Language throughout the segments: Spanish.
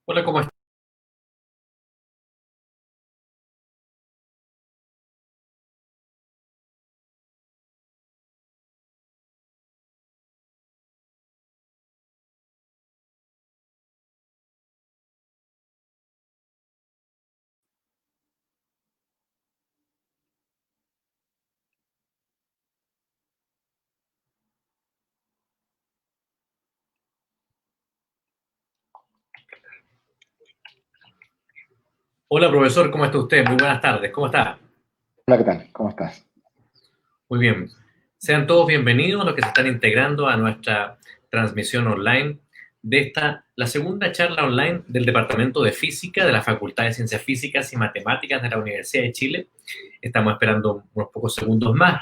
Hola, ¿cómo estás? Hola, profesor, ¿cómo está usted? Muy buenas tardes, ¿cómo está? Hola, ¿qué tal? ¿Cómo estás? Muy bien. Sean todos bienvenidos los que se están integrando a nuestra transmisión online de la segunda charla online del Departamento de Física de la Facultad de Ciencias Físicas y Matemáticas de la Universidad de Chile. Estamos esperando unos pocos segundos más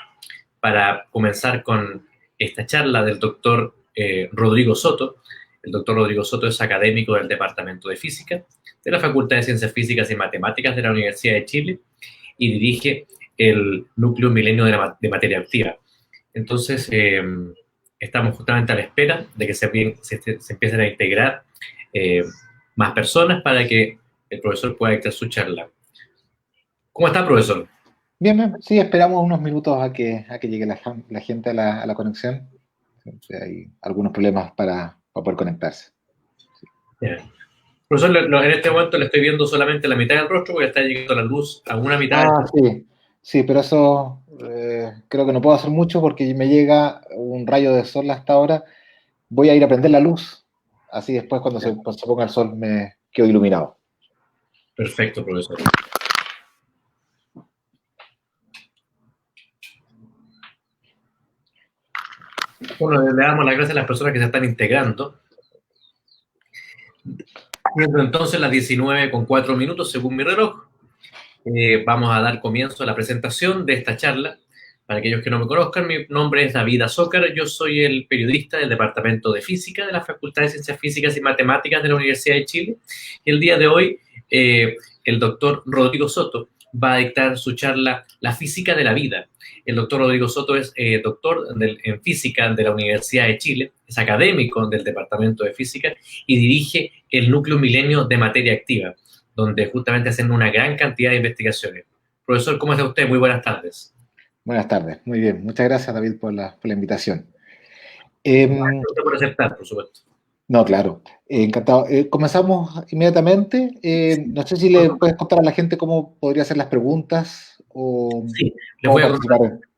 para comenzar con esta charla del doctor Rodrigo Soto. El doctor Rodrigo Soto es académico del Departamento de Física de la Facultad de Ciencias Físicas y Matemáticas de la Universidad de Chile y dirige el núcleo milenio de materia activa. Entonces, estamos justamente a la espera de que se empiecen a integrar eh, más personas para que el profesor pueda dictar su charla. ¿Cómo está, profesor? Bien, bien. Sí, esperamos unos minutos a que llegue la gente a la conexión. Siempre hay algunos problemas para poder conectarse. Bien. Profesor, en este momento le estoy viendo solamente la mitad del rostro porque está llegando la luz a una mitad del Ah, rostro. sí, sí, pero eso creo que no puedo hacer mucho porque me llega un rayo de sol hasta ahora. Voy a ir a prender la luz, así después cuando se ponga el sol me quedo iluminado. Perfecto, profesor. Bueno, le damos las gracias a las personas que se están integrando. Siendo entonces las 19:04 según mi reloj. Vamos a dar comienzo a la presentación de esta charla. Para aquellos que no me conozcan, mi nombre es David Azócar, yo soy el periodista del Departamento de Física de la Facultad de Ciencias Físicas y Matemáticas de la Universidad de Chile. Y el día de hoy, el doctor Rodrigo Soto va a dictar su charla La física de la vida. El doctor Rodrigo Soto es doctor en física de la Universidad de Chile, es académico del Departamento de Física y dirige el núcleo milenio de materia activa, donde justamente hacen una gran cantidad de investigaciones. Profesor, ¿cómo está usted? Muy buenas tardes. Buenas tardes, muy bien. Muchas gracias, David, por la invitación. Em, Gracias por aceptar, por supuesto. No, claro. Encantado. Comenzamos inmediatamente. No sé si le puedes contar a la gente cómo podría hacer las preguntas o Sí, les cómo voy a contar participar.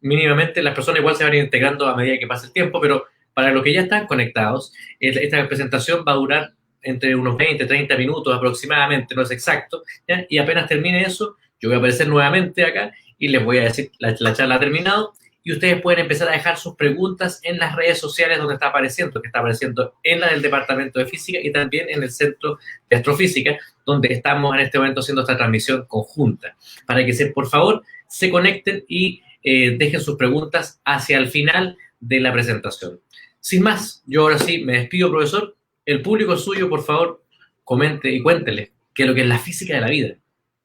mínimamente, las personas igual se van a ir integrando a medida que pase el tiempo, pero para los que ya están conectados, esta presentación va a durar entre unos 20, 30 minutos aproximadamente, no es exacto, ¿ya? Y apenas termine eso, yo voy a aparecer nuevamente acá y les voy a decir, la charla ha terminado, y ustedes pueden empezar a dejar sus preguntas en las redes sociales donde está apareciendo, que está apareciendo en la del Departamento de Física y también en el Centro de Astrofísica, donde estamos en este momento haciendo esta transmisión conjunta, para que por favor se conecten y dejen sus preguntas hacia el final de la presentación. Sin más, yo ahora sí me despido, profesor. El público es suyo, por favor, comente y cuéntele qué es lo que es la física de la vida.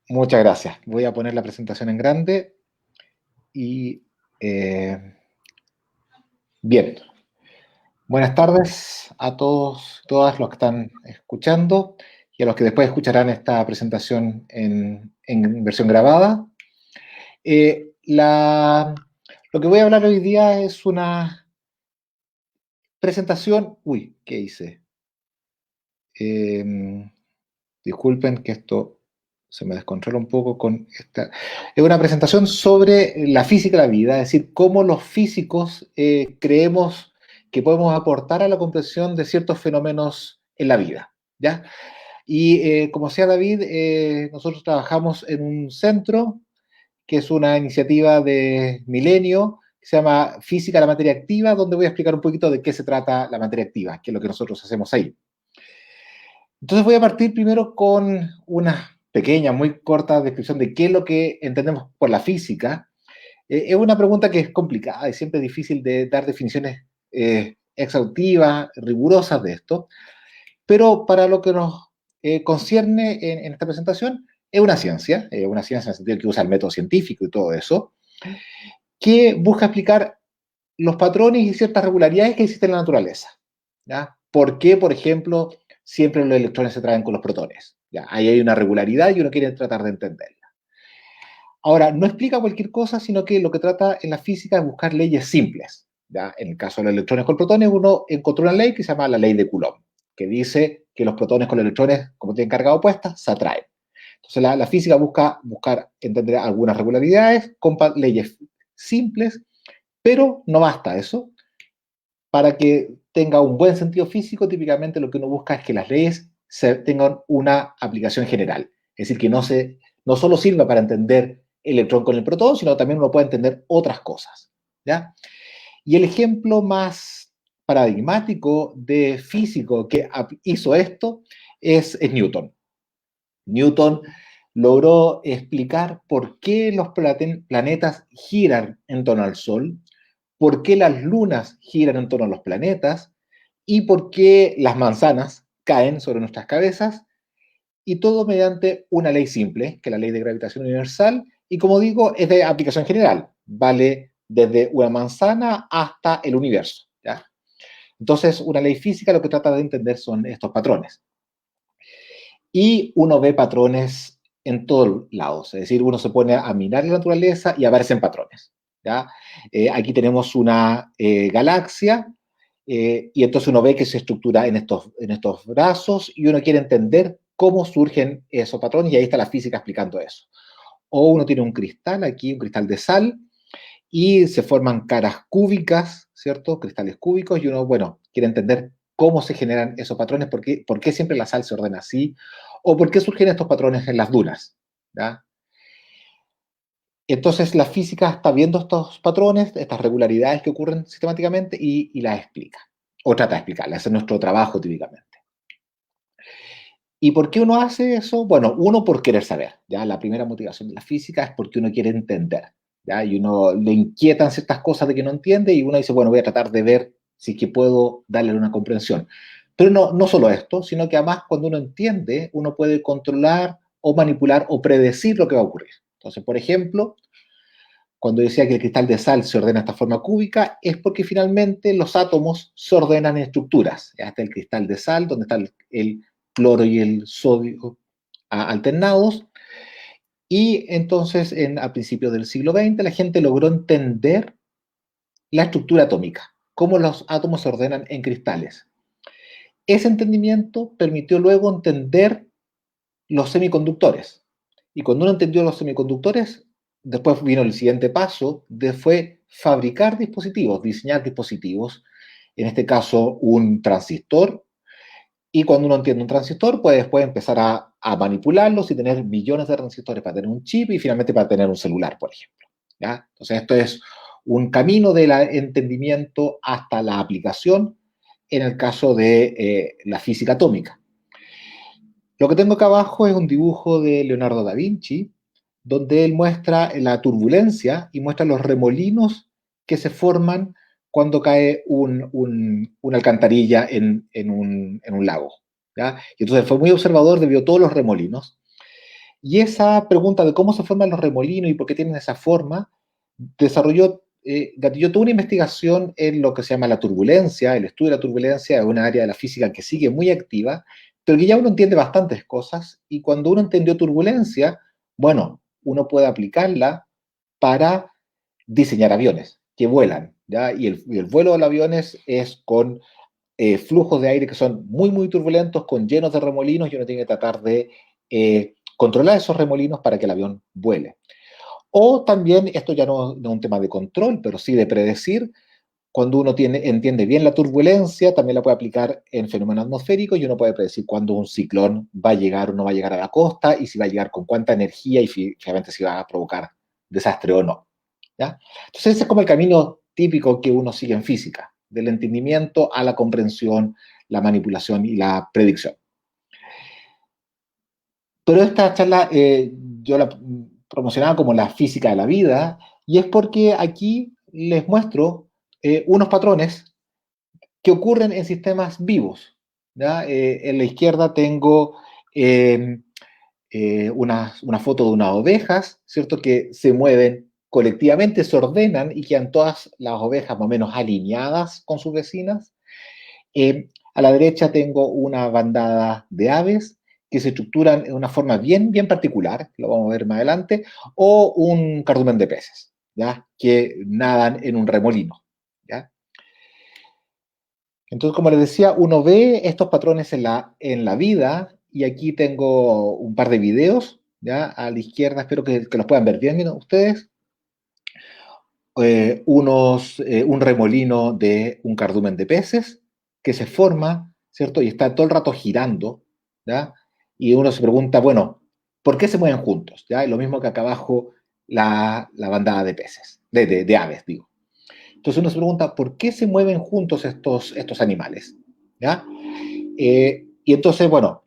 Muchas gracias. Voy a poner la presentación en grande y eh, bien. Buenas tardes a todos, todas los que están escuchando y a los que después escucharán esta presentación en versión grabada. Lo que voy a hablar hoy día es una presentación. Uy, ¿qué hice? Eh, Disculpen que esto se me descontrola un poco con esta. Es una presentación sobre la física de la vida, es decir, cómo los físicos creemos que podemos aportar a la comprensión de ciertos fenómenos en la vida, ¿ya? Y como decía David, nosotros trabajamos en un centro que es una iniciativa de Milenio, que se llama Física de la Materia Activa, donde voy a explicar un poquito de qué se trata la materia activa, que es lo que nosotros hacemos ahí. Entonces voy a partir primero con una pequeña, muy corta descripción de qué es lo que entendemos por la física. Es una pregunta que es complicada y siempre es difícil de dar definiciones exhaustivas, rigurosas de esto, pero para lo que nos concierne en esta presentación, es una ciencia en el sentido que usa el método científico y todo eso, que busca explicar los patrones y ciertas regularidades que existen en la naturaleza. ¿Ya? ¿Por qué, por ejemplo, siempre los electrones se traen con los protones. ¿Ya? Ahí hay una regularidad y uno quiere tratar de entenderla. Ahora, no explica cualquier cosa, sino que lo que trata en la física es buscar leyes simples. ¿Ya? En el caso de los electrones con protones, uno encontró una ley que se llama la ley de Coulomb, que dice que los protones con los electrones, como tienen carga opuesta, se atraen. Entonces, la física busca entender algunas regularidades con leyes simples, pero no basta eso. Para que tenga un buen sentido físico, típicamente lo que uno busca es que las leyes tengan una aplicación general. Es decir, que no solo sirva para entender el electrón con el protón, sino también uno puede entender otras cosas. ¿Ya? Y el ejemplo más paradigmático de físico que hizo esto es Newton. Newton logró explicar por qué los planetas giran en torno al Sol, por qué las lunas giran en torno a los planetas y por qué las manzanas caen sobre nuestras cabezas, y todo mediante una ley simple, que es la ley de gravitación universal, y como digo, es de aplicación general, vale desde una manzana hasta el universo. ¿Ya? Entonces, una ley física lo que trata de entender son estos patrones. Y uno ve patrones en todos lados, es decir, uno se pone a mirar la naturaleza y aparecen patrones. ¿Ya? Aquí tenemos una galaxia, y entonces uno ve que se estructura en estos brazos y uno quiere entender cómo surgen esos patrones, y ahí está la física explicando eso. O uno tiene un cristal aquí, un cristal de sal, y se forman caras cúbicas, ¿cierto? Cristales cúbicos, y uno, bueno, quiere entender cómo se generan esos patrones, por qué siempre la sal se ordena así, o por qué surgen estos patrones en las dunas. ¿Ya? Entonces la física está viendo estos patrones, estas regularidades que ocurren sistemáticamente y las explica, o trata de explicarlas. Ese es nuestro trabajo típicamente. ¿Y por qué uno hace eso? Bueno, uno por querer saber. ¿Ya? La primera motivación de la física es porque uno quiere entender. ¿Ya? Y uno le inquietan ciertas cosas de que no entiende y uno dice, bueno, voy a tratar de ver si es que puedo darle una comprensión. Pero no solo esto, sino que además cuando uno entiende, uno puede controlar o manipular o predecir lo que va a ocurrir. Entonces, por ejemplo, cuando decía que el cristal de sal se ordena de esta forma cúbica, es porque finalmente los átomos se ordenan en estructuras. Ya está el cristal de sal, donde está el cloro y el sodio alternados. Y entonces, a principios del siglo XX, la gente logró entender la estructura atómica, cómo los átomos se ordenan en cristales. Ese entendimiento permitió luego entender los semiconductores. Y cuando uno entendió los semiconductores, después vino el siguiente paso, fue fabricar dispositivos, diseñar dispositivos, en este caso un transistor, y cuando uno entiende un transistor, puede después empezar a manipularlos y tener millones de transistores para tener un chip y finalmente para tener un celular, por ejemplo. ¿Ya? Entonces esto es un camino del entendimiento hasta la aplicación en el caso de la física atómica. Lo que tengo acá abajo es un dibujo de Leonardo da Vinci, donde él muestra la turbulencia y muestra los remolinos que se forman cuando cae una alcantarilla en un lago. ¿Ya? Y entonces fue muy observador, vio todos los remolinos. Y esa pregunta de cómo se forman los remolinos y por qué tienen esa forma, gatilló toda una investigación en lo que se llama la turbulencia. El estudio de la turbulencia es una área de la física que sigue muy activa, pero que ya uno entiende bastantes cosas, y cuando uno entendió turbulencia, bueno, uno puede aplicarla para diseñar aviones que vuelan, ¿ya? Y el vuelo de los aviones es con flujos de aire que son muy, muy turbulentos, con llenos de remolinos, y uno tiene que tratar de controlar esos remolinos para que el avión vuele. O también, esto ya no es un tema de control, pero sí de predecir. Cuando uno entiende bien la turbulencia, también la puede aplicar en fenómenos atmosféricos, y uno puede predecir cuándo un ciclón va a llegar o no va a llegar a la costa, y si va a llegar con cuánta energía, y finalmente si va a provocar desastre o no. ¿Ya? Entonces ese es como el camino típico que uno sigue en física, del entendimiento a la comprensión, la manipulación y la predicción. Pero esta charla yo la promocionaba como la física de la vida, y es porque aquí les muestro unos patrones que ocurren en sistemas vivos. ¿Ya? En la izquierda tengo una foto de unas ovejas, ¿cierto? Que se mueven colectivamente, se ordenan y quedan todas las ovejas más o menos alineadas con sus vecinas. A la derecha tengo una bandada de aves que se estructuran de una forma bien, bien particular, lo vamos a ver más adelante, o un cardumen de peces, ¿ya? Que nadan en un remolino, ¿ya? Entonces, como les decía, uno ve estos patrones en la vida, y aquí tengo un par de videos, ¿ya? A la izquierda, espero que los puedan ver bien, ¿no? Ustedes. Un remolino de un cardumen de peces que se forma, ¿cierto? Y está todo el rato girando, ¿ya? Y uno se pregunta, bueno, ¿por qué se mueven juntos? ¿Ya? Es lo mismo que acá abajo la bandada de peces, de aves, digo. Entonces uno se pregunta, ¿por qué se mueven juntos estos animales? ¿Ya? Y entonces, bueno,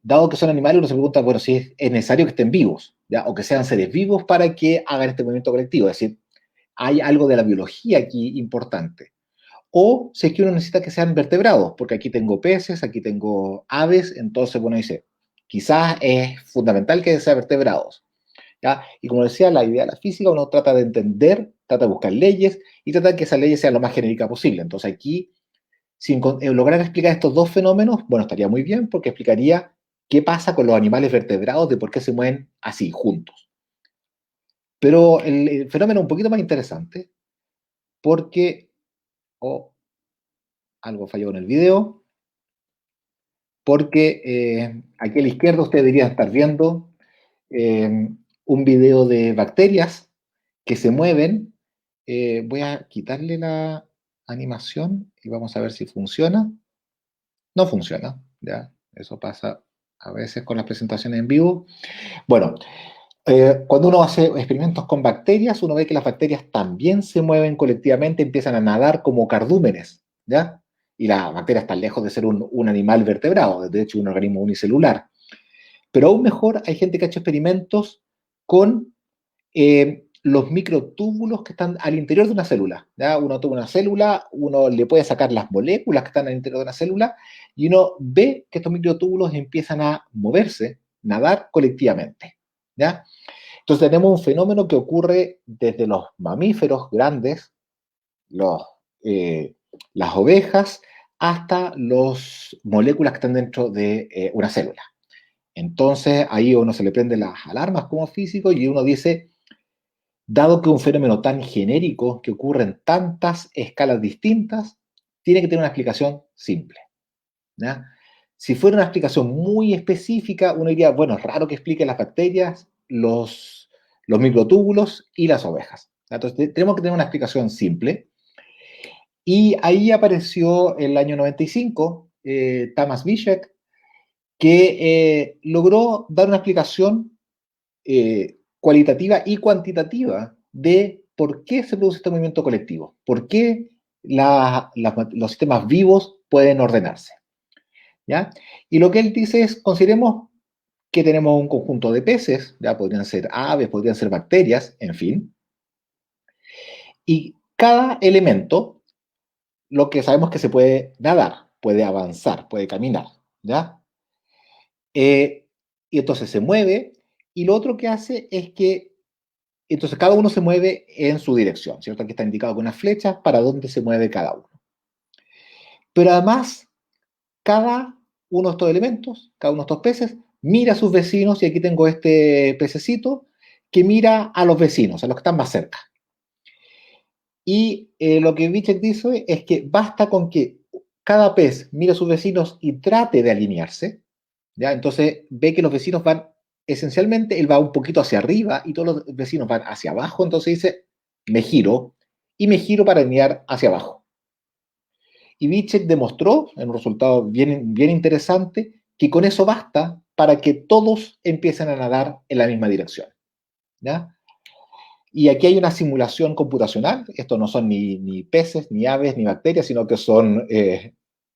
dado que son animales, uno se pregunta, bueno, si es necesario que estén vivos, ¿ya? O que sean seres vivos para que hagan este movimiento colectivo. Es decir, hay algo de la biología aquí importante. O si es que uno necesita que sean vertebrados, porque aquí tengo peces, aquí tengo aves, entonces, bueno, dice, quizás es fundamental que sean vertebrados. ¿Ya? Y como decía, la idea de la física, uno trata de entender, trata de buscar leyes y trata de que esas leyes sean lo más genérica posible. Entonces aquí, si lograr explicar estos dos fenómenos, bueno, estaría muy bien porque explicaría qué pasa con los animales vertebrados, de por qué se mueven así, juntos. Pero el fenómeno es un poquito más interesante porque, oh, algo falló en el video, porque aquí a la izquierda ustedes deberían estar viendo un video de bacterias que se mueven. Voy a quitarle la animación y vamos a ver si funciona. No funciona, ¿ya? Eso pasa a veces con las presentaciones en vivo. Bueno, cuando uno hace experimentos con bacterias, uno ve que las bacterias también se mueven colectivamente, empiezan a nadar como cardúmenes, ¿ya? Y la bacteria está lejos de ser un animal vertebrado, de hecho un organismo unicelular. Pero aún mejor, hay gente que ha hecho experimentos con los microtúbulos que están al interior de una célula, ¿ya? Uno toma una célula, uno le puede sacar las moléculas que están al interior de una célula y uno ve que estos microtúbulos empiezan a moverse, nadar colectivamente, ¿ya? Entonces tenemos un fenómeno que ocurre desde los mamíferos grandes, los, eh, las ovejas, hasta las moléculas que están dentro de una célula. Entonces ahí a uno se le prenden las alarmas como físico y uno dice, dado que es un fenómeno tan genérico que ocurre en tantas escalas distintas, tiene que tener una explicación simple, ¿ya? Si fuera una explicación muy específica, uno diría, bueno, es raro que explique las bacterias, los microtúbulos y las ovejas. Entonces tenemos que tener una explicación simple. Y ahí apareció el año 95 Tamas Bicek, que logró dar una explicación cualitativa y cuantitativa de por qué se produce este movimiento colectivo, por qué los sistemas vivos pueden ordenarse, ¿ya? Y lo que él dice es, consideremos que tenemos un conjunto de peces, ya podrían ser aves, podrían ser bacterias, en fin, y cada elemento, lo que sabemos que se puede nadar, puede avanzar, puede caminar, ¿ya? Y entonces se mueve, y lo otro que hace es que, entonces cada uno se mueve en su dirección, ¿cierto? Aquí está indicado con unas flechas para dónde se mueve cada uno. Pero además, cada uno de estos elementos, cada uno de estos peces, mira a sus vecinos, y aquí tengo este pececito que mira a los vecinos, a los que están más cerca. Y lo que Bicek dice es que basta con que cada pez mire a sus vecinos y trate de alinearse, ¿ya? Entonces ve que los vecinos van, esencialmente, él va un poquito hacia arriba y todos los vecinos van hacia abajo, entonces dice, me giro, y me giro para alinear hacia abajo. Y Bicek demostró, en un resultado bien, bien interesante, que con eso basta para que todos empiecen a nadar en la misma dirección, ¿ya? Y aquí hay una simulación computacional. Estos no son ni peces, ni aves, ni bacterias, sino que son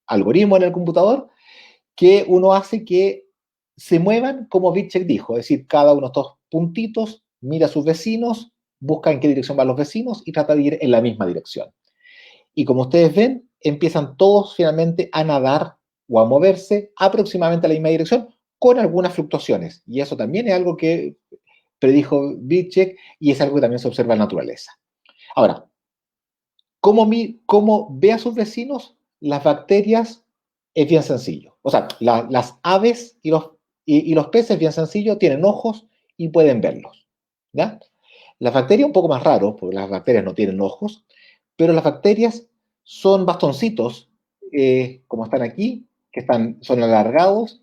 algoritmos en el computador que uno hace que se muevan como Bicek dijo. Es decir, cada uno de estos puntitos mira a sus vecinos, busca en qué dirección van los vecinos y trata de ir en la misma dirección. Y como ustedes ven, empiezan todos finalmente a nadar o a moverse aproximadamente a la misma dirección, con algunas fluctuaciones. Y eso también es algo que predijo Bicek y es algo que también se observa en la naturaleza. Ahora, ¿cómo ve a sus vecinos? Las bacterias es bien sencillo. O sea, las aves y los peces, bien sencillo, tienen ojos y pueden verlos. ¿Ya? Las bacterias un poco más raro, porque las bacterias no tienen ojos, pero las bacterias son bastoncitos, como están aquí, son alargados,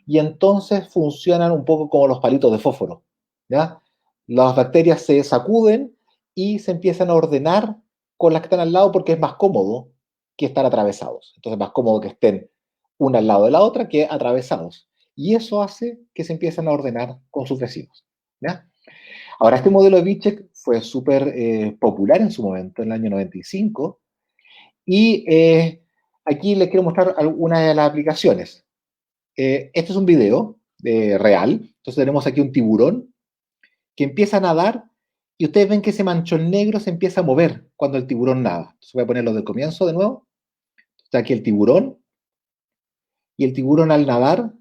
y entonces funcionan un poco como los palitos de fósforo. ¿Ya? Las bacterias se sacuden y se empiezan a ordenar con las que están al lado porque es más cómodo que estar atravesados. Entonces es más cómodo que estén una al lado de la otra que atravesados. Y eso hace que se empiecen a ordenar con sus vecinos. ¿Ya? Ahora, este modelo de Vichek fue súper popular en su momento, en el año 95, y aquí les quiero mostrar algunas de las aplicaciones. Este es un video real, entonces tenemos aquí un tiburón que empieza a nadar y ustedes ven que ese manchón negro se empieza a mover cuando el tiburón nada. Entonces voy a ponerlo de comienzo de nuevo. Está aquí el tiburón, y el tiburón al nadar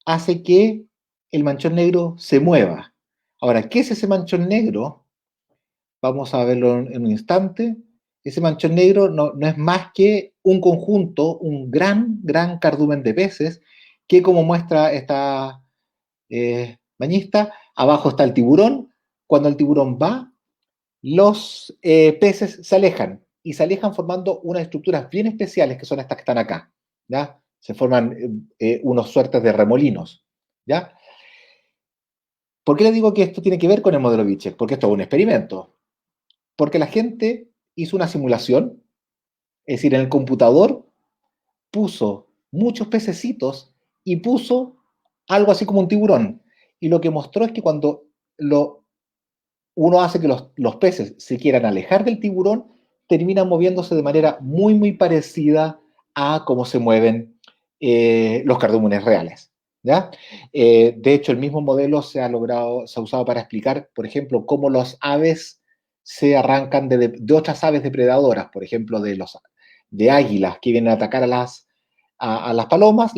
hace que el manchón negro se mueva. Ahora, ¿qué es ese manchón negro? Vamos a verlo en un instante. Ese manchón negro no es más que un conjunto, un gran cardumen de peces, que como muestra esta bañista, abajo está el tiburón. Cuando el tiburón va, los peces se alejan, y se alejan formando unas estructuras bien especiales que son estas que están acá. ¿Ya? Se forman unos suertes de remolinos. ¿Ya? ¿Por qué les digo que esto tiene que ver con el modelo Bichek? Porque esto es un experimento. Porque la gente hizo una simulación, es decir, en el computador puso muchos pececitos y puso algo así como un tiburón. Y lo que mostró es que cuando uno hace que los peces se quieran alejar del tiburón, terminan moviéndose de manera muy parecida a cómo se mueven los cardúmenes reales. ¿Ya? De hecho, el mismo modelo se ha usado para explicar, por ejemplo, cómo las aves se arrancan de otras aves depredadoras, por ejemplo, de águilas que vienen a atacar a las palomas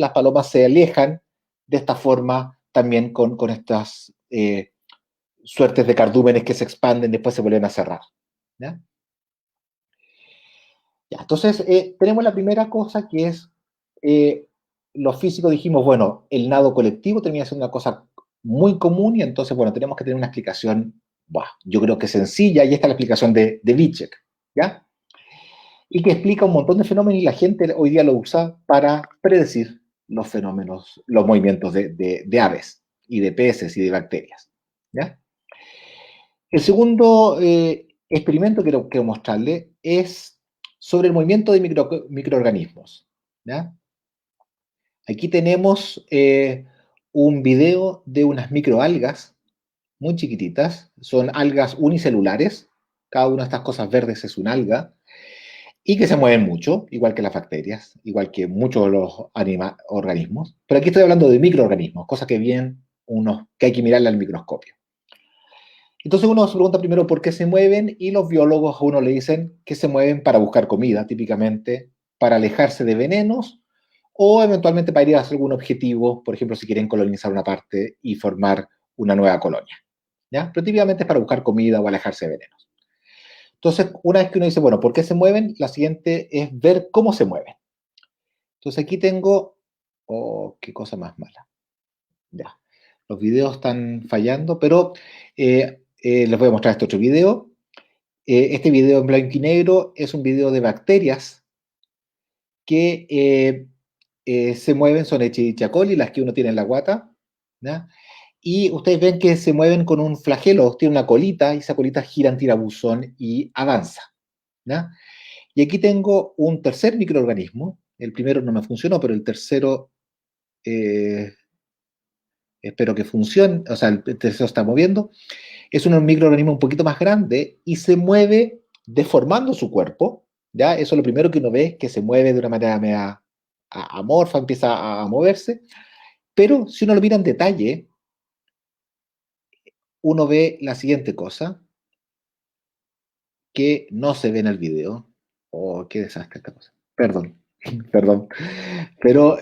se alejan de esta forma también con estas suertes de cardúmenes que se expanden, después se vuelven a cerrar. ¿Ya? Ya, entonces, tenemos la primera cosa que es, los físicos dijimos, bueno, el nado colectivo termina siendo una cosa muy común, y entonces, bueno, tenemos que tener una explicación, yo creo que sencilla, y esta es la explicación de Vichek, ¿ya? Y que explica un montón de fenómenos, y la gente hoy día lo usa para predecir los fenómenos, los movimientos de aves, y de peces, y de bacterias, ¿ya? El segundo experimento que quiero mostrarle es sobre el movimiento de microorganismos. ¿Ya? Aquí tenemos un video de unas microalgas muy chiquititas. Son algas unicelulares. Cada una de estas cosas verdes es una alga. Y que se mueven mucho, igual que las bacterias, igual que muchos de los organismos. Pero aquí estoy hablando de microorganismos, cosas que hay que mirarle al microscopio. Entonces uno se pregunta primero por qué se mueven, y los biólogos a uno le dicen que se mueven para buscar comida, típicamente para alejarse de venenos, o eventualmente para ir a hacer algún objetivo, por ejemplo, si quieren colonizar una parte y formar una nueva colonia. ¿Ya? Pero típicamente es para buscar comida o alejarse de venenos. Entonces, una vez que uno dice, bueno, ¿por qué se mueven? La siguiente es ver cómo se mueven. Entonces aquí tengo, qué cosa más mala. Ya, los videos están fallando, pero les voy a mostrar este otro video. Este video en blanco y negro es un video de bacterias que se mueven, son Escherichia coli, las que uno tiene en la guata, ¿ya? Y ustedes ven que se mueven con un flagelo, tiene una colita, y esa colita gira en tirabuzón y avanza, ¿ya? Y aquí tengo un tercer microorganismo. El primero no me funcionó, pero el tercero espero que funcione. O sea, el tercero está moviendo. Es un microorganismo un poquito más grande y se mueve deformando su cuerpo. ¿Ya? Eso es lo primero que uno ve, que se mueve de una manera media amorfa, empieza a moverse. Pero si uno lo mira en detalle, uno ve la siguiente cosa, que no se ve en el video. Oh, qué desastre esta cosa. Perdón, perdón. Pero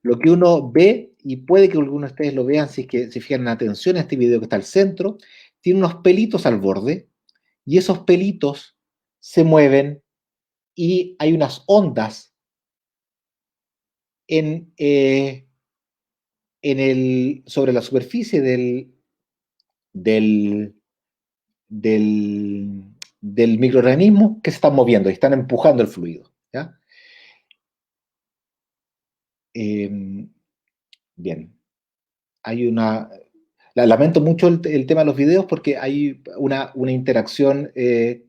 lo que uno ve, y puede que algunos de ustedes lo vean si es que se fijan en atención a este video que está al centro, tiene unos pelitos al borde, y esos pelitos se mueven, y hay unas ondas sobre la superficie del, del, del microorganismo que se están moviendo y están empujando el fluido. ¿Ya? Bien. Hay una... Lamento mucho el tema de los videos porque hay una interacción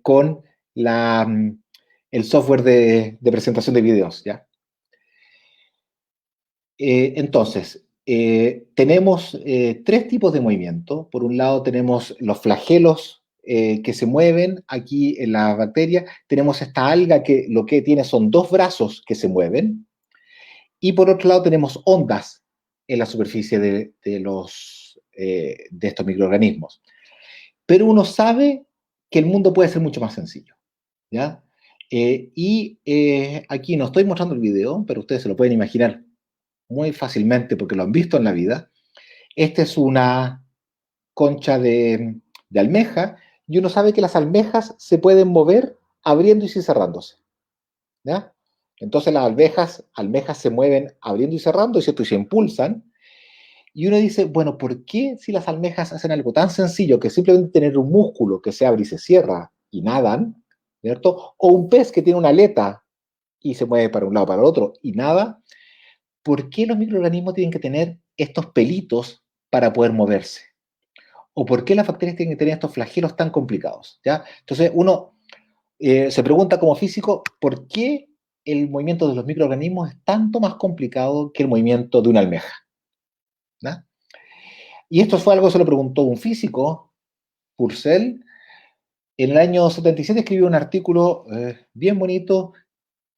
con el software de presentación de videos, ¿ya? Entonces, tenemos tres tipos de movimiento. Por un lado tenemos los flagelos que se mueven aquí en la bacteria. Tenemos esta alga que lo que tiene son dos brazos que se mueven. Y por otro lado tenemos ondas en la superficie de estos microorganismos. Pero uno sabe que el mundo puede ser mucho más sencillo, ¿ya? Aquí no estoy mostrando el video, pero ustedes se lo pueden imaginar muy fácilmente porque lo han visto en la vida. Esta es una concha de almeja y uno sabe que las almejas se pueden mover abriendo y cerrándose, ¿ya? Entonces las almejas se mueven abriendo y cerrando, ¿cierto? Y se impulsan. Y uno dice, bueno, ¿por qué si las almejas hacen algo tan sencillo que simplemente tener un músculo que se abre y se cierra y nadan, ¿cierto? O un pez que tiene una aleta y se mueve para un lado para el otro y nada, ¿por qué los microorganismos tienen que tener estos pelitos para poder moverse? ¿O por qué las bacterias tienen que tener estos flagelos tan complicados? ¿Ya? Entonces uno se pregunta como físico, ¿por qué el movimiento de los microorganismos es tanto más complicado que el movimiento de una almeja? ¿No? Y esto fue algo que se lo preguntó un físico, Purcell. En el año 77 escribió un artículo bien bonito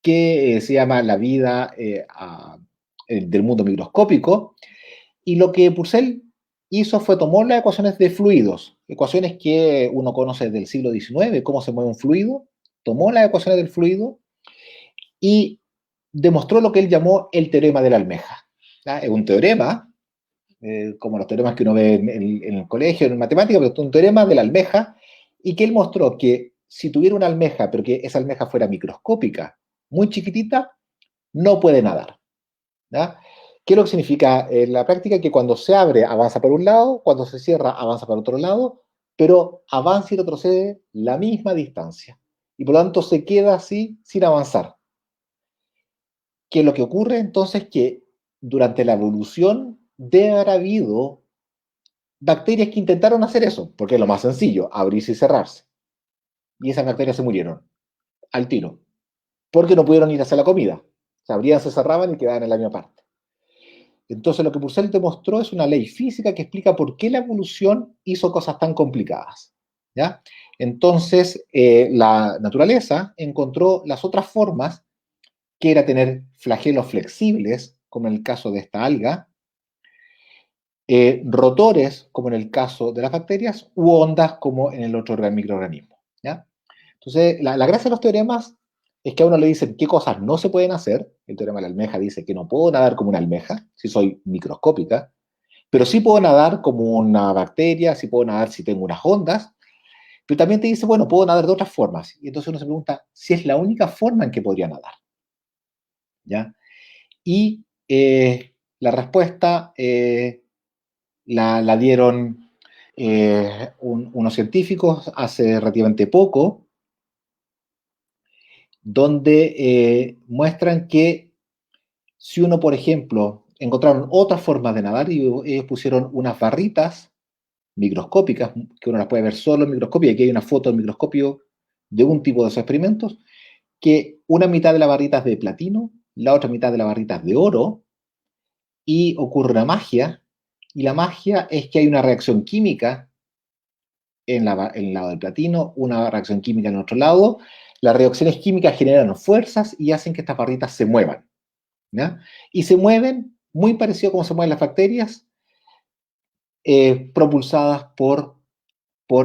que se llama La vida del mundo microscópico. Y lo que Purcell hizo fue tomar las ecuaciones de fluidos, ecuaciones que uno conoce del siglo XIX, cómo se mueve un fluido, tomó las ecuaciones del fluido y demostró lo que él llamó el teorema de la almeja. ¿Ya? Es un teorema, como los teoremas que uno ve en el colegio, en matemáticas, pero es un teorema de la almeja, y que él mostró que si tuviera una almeja, pero que esa almeja fuera microscópica, muy chiquitita, no puede nadar. ¿Ya? ¿Qué es lo que significa en la práctica? Que cuando se abre avanza por un lado, cuando se cierra avanza para otro lado, pero avanza y retrocede la misma distancia. Y por lo tanto se queda así sin avanzar. ¿Qué es lo que ocurre entonces? Que durante la evolución debe haber habido bacterias que intentaron hacer eso, porque es lo más sencillo, abrirse y cerrarse. Y esas bacterias se murieron al tiro, porque no pudieron ir a hacer la comida. Se abrían, se cerraban y quedaban en la misma parte. Entonces lo que Purcell demostró es una ley física que explica por qué la evolución hizo cosas tan complicadas. ¿Ya? Entonces la naturaleza encontró las otras formas, que era tener flagelos flexibles, como en el caso de esta alga, rotores, como en el caso de las bacterias, u ondas, como en el otro microorganismo. ¿Ya? Entonces, la gracia de los teoremas es que a uno le dicen qué cosas no se pueden hacer. El teorema de la almeja dice que no puedo nadar como una almeja, si soy microscópica, pero sí puedo nadar como una bacteria, sí puedo nadar si tengo unas ondas, pero también te dice, bueno, puedo nadar de otras formas. Y entonces uno se pregunta si es la única forma en que podría nadar. ¿Ya? Y la respuesta la dieron unos científicos hace relativamente poco, donde muestran que si uno, por ejemplo, encontraron otras formas de nadar y ellos pusieron unas barritas microscópicas, que uno las puede ver solo en microscopio, y aquí hay una foto del microscopio de un tipo de esos experimentos, que una mitad de la barrita es de platino, la otra mitad de la barrita es de oro, y ocurre una magia, y la magia es que hay una reacción química en el lado del platino, una reacción química en el otro lado. Las reacciones químicas generan fuerzas y hacen que estas barritas se muevan. ¿Ya? Y se mueven muy parecido a como se mueven las bacterias, propulsadas por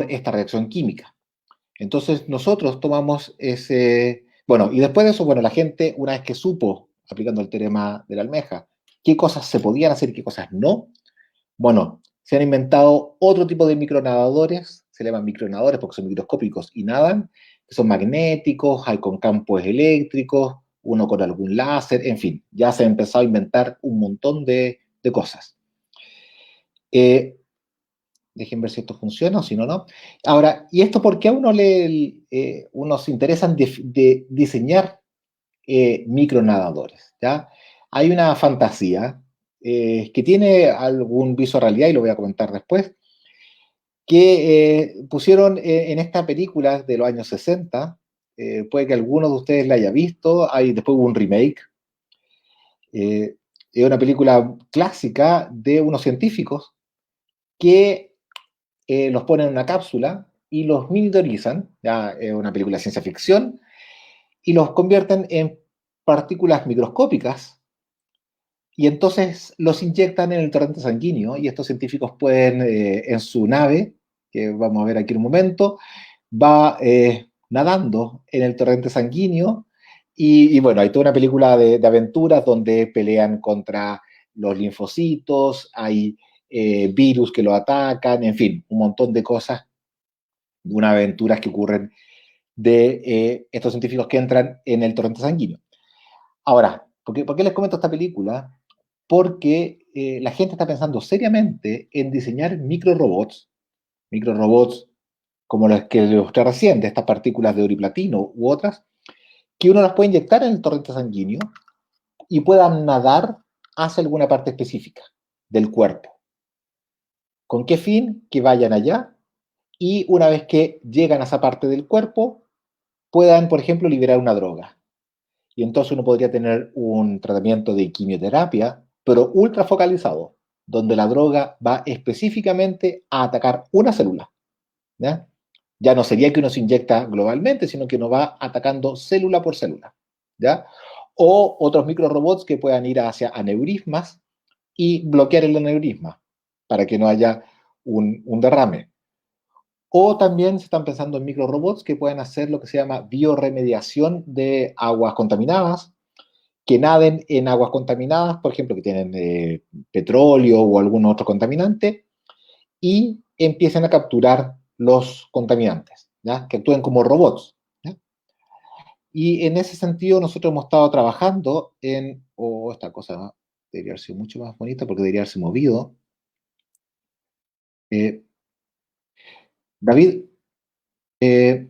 esta reacción química. Entonces nosotros tomamos ese... Bueno, y después de eso, bueno, la gente, una vez que supo, aplicando el teorema de la almeja, qué cosas se podían hacer y qué cosas no, bueno, se han inventado otro tipo de micronadadores, se llaman micronadadores porque son microscópicos y nadan, que son magnéticos, hay con campos eléctricos, uno con algún láser, en fin, ya se ha empezado a inventar un montón de cosas. Dejen ver si esto funciona o si no, no. Ahora, ¿y esto por qué a uno se interesa en de diseñar micronadadores? ¿Ya? Hay una fantasía que tiene algún viso de realidad, y lo voy a comentar después, que pusieron en esta película de los años 60, puede que algunos de ustedes la haya visto, después hubo un remake, eh, es una película clásica de unos científicos que los ponen en una cápsula y los miniaturizan, ya es una película de ciencia ficción, y los convierten en partículas microscópicas, y entonces los inyectan en el torrente sanguíneo, y estos científicos pueden, en su nave, que vamos a ver aquí en un momento, va nadando en el torrente sanguíneo, y bueno, hay toda una película de aventuras donde pelean contra los linfocitos, hay virus que lo atacan, en fin, un montón de cosas, unas aventuras que ocurren de estos científicos que entran en el torrente sanguíneo. Ahora, por qué les comento esta película? Porque la gente está pensando seriamente en diseñar microrobots como los que les mostré recién, de estas partículas de oro y platino u otras, que uno las puede inyectar en el torrente sanguíneo y puedan nadar hacia alguna parte específica del cuerpo. ¿Con qué fin? Que vayan allá y una vez que llegan a esa parte del cuerpo, puedan, por ejemplo, liberar una droga. Y entonces uno podría tener un tratamiento de quimioterapia, pero ultra focalizado, donde la droga va específicamente a atacar una célula. ¿Ya? Ya no sería que uno se inyecta globalmente, sino que uno va atacando célula por célula. ¿Ya? O otros microrobots que puedan ir hacia aneurismas y bloquear el aneurisma para que no haya un derrame. O también se están pensando en microrobots que pueden hacer lo que se llama bioremediación de aguas contaminadas, que naden en aguas contaminadas, por ejemplo, que tienen petróleo o algún otro contaminante, y empiecen a capturar los contaminantes, ¿ya? Que actúen como robots. ¿Ya? Y en ese sentido nosotros hemos estado trabajando en, esta cosa debería haber sido mucho más bonita porque debería haberse movido. Eh, David, eh,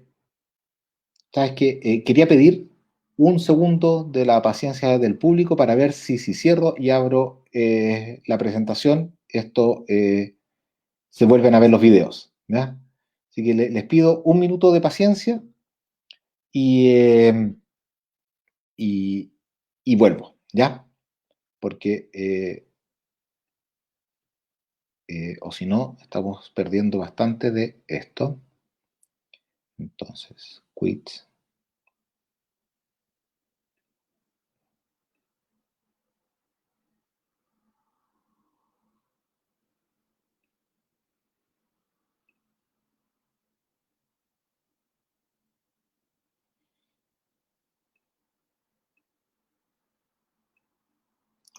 sabes que quería pedir un segundo de la paciencia del público para ver si cierro y abro la presentación, esto se vuelven a ver los videos. ¿Ya? Así que les pido un minuto de paciencia y, y, y vuelvo, ¿ya? Porque, o si no, estamos perdiendo bastante de esto. Entonces, quit.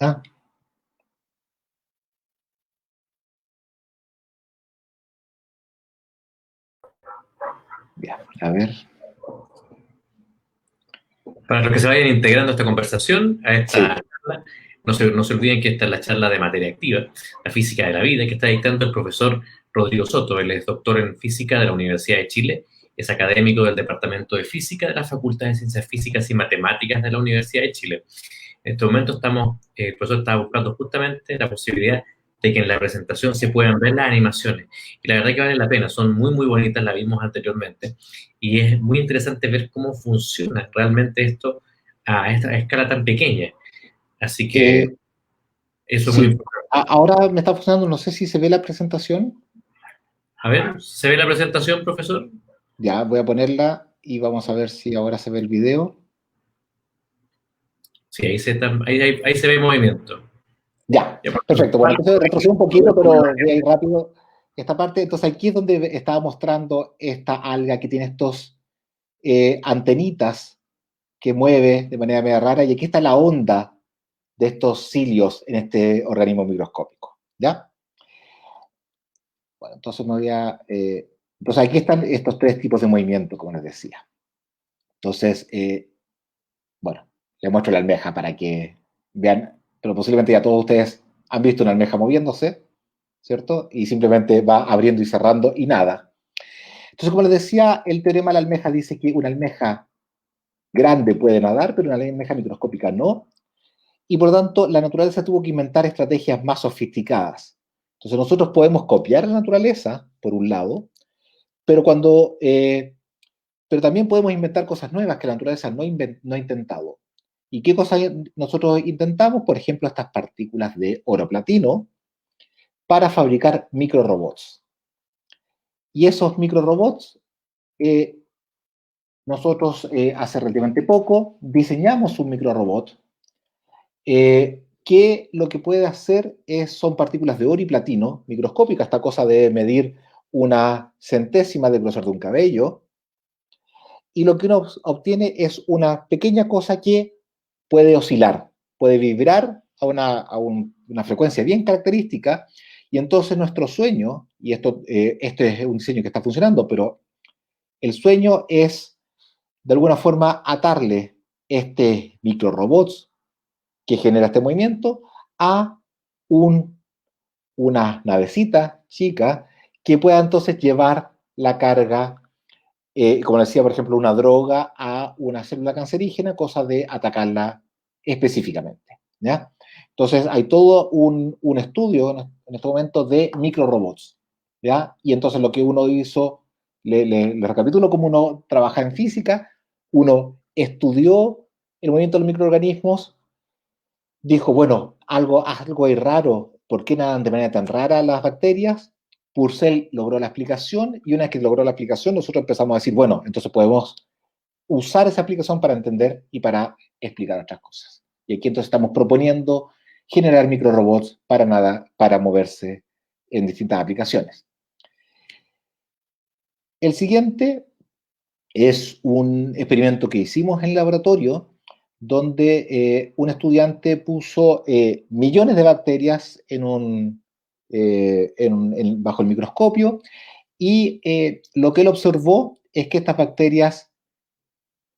Ah, ya, a ver. Para los que se vayan integrando a esta conversación, a esta Sí, charla, no se olviden que esta es la charla de materia activa, la física de la vida, que está dictando el profesor Rodrigo Soto. Él es doctor en física de la Universidad de Chile, es académico del Departamento de Física de la Facultad de Ciencias Físicas y Matemáticas de la Universidad de Chile. En este momento el profesor está buscando justamente la posibilidad de que en la presentación se puedan ver las animaciones. Y la verdad que vale la pena, son muy, muy bonitas, las vimos anteriormente. Y es muy interesante ver cómo funciona realmente esto a esta escala tan pequeña. Así que eh, eso es muy sí. importante. Ahora me está funcionando, no sé si se ve la presentación. A ver, ¿se ve la presentación, profesor? Ya, voy a ponerla y vamos a ver si ahora se ve el video. Sí, ahí se ve el movimiento. Ya, Ya, perfecto. Bueno, entonces retrocedo un poquito, pero voy a ir rápido esta parte. Entonces aquí es donde estaba mostrando esta alga que tiene estos antenitas que mueve de manera media rara, y aquí está la onda de estos cilios en este organismo microscópico. ¿Ya? Bueno, entonces me voy a... entonces aquí están estos tres tipos de movimiento, como les decía. Entonces, bueno. Le muestro la almeja para que vean, pero posiblemente ya todos ustedes han visto una almeja moviéndose, ¿cierto? Y simplemente va abriendo y cerrando y nada. Entonces, como les decía, el teorema de la almeja dice que una almeja grande puede nadar, pero una almeja microscópica no. Y por lo tanto, la naturaleza tuvo que inventar estrategias más sofisticadas. Entonces, nosotros podemos copiar la naturaleza, por un lado, pero pero también podemos inventar cosas nuevas que la naturaleza no ha intentado. ¿Y qué cosas nosotros intentamos? Por ejemplo, estas partículas de oro platino para fabricar microrobots. Y esos microrobots, eh, nosotros hace relativamente poco diseñamos un microrobot que lo que puede hacer son partículas de oro y platino microscópicas. Esta cosa de medir una centésima del grosor de un cabello, y lo que uno obtiene es una pequeña cosa que puede oscilar, puede vibrar una frecuencia bien característica, y entonces nuestro sueño, y esto es un diseño que está funcionando, pero el sueño es de alguna forma atarle este microrobots que genera este movimiento a un, una navecita chica que pueda entonces llevar la carga, como decía, por ejemplo, una droga a una célula cancerígena, cosa de atacarla específicamente. ¿Ya? Entonces, hay todo un estudio en este momento de microrobots. ¿Ya? Y entonces lo que uno hizo, le recapitulo cómo uno trabaja en física, uno estudió el movimiento de los microorganismos, dijo, bueno, algo es raro, ¿por qué nadan de manera tan rara las bacterias? Purcell logró la explicación, y una vez que logró la explicación, nosotros empezamos a decir, bueno, entonces podemos usar esa aplicación para entender y para explicar otras cosas. Y aquí entonces estamos proponiendo generar microrobots para nada, para moverse en distintas aplicaciones. El siguiente es un experimento que hicimos en el laboratorio, donde un estudiante puso millones de bacterias bajo el microscopio, y lo que él observó es que estas bacterias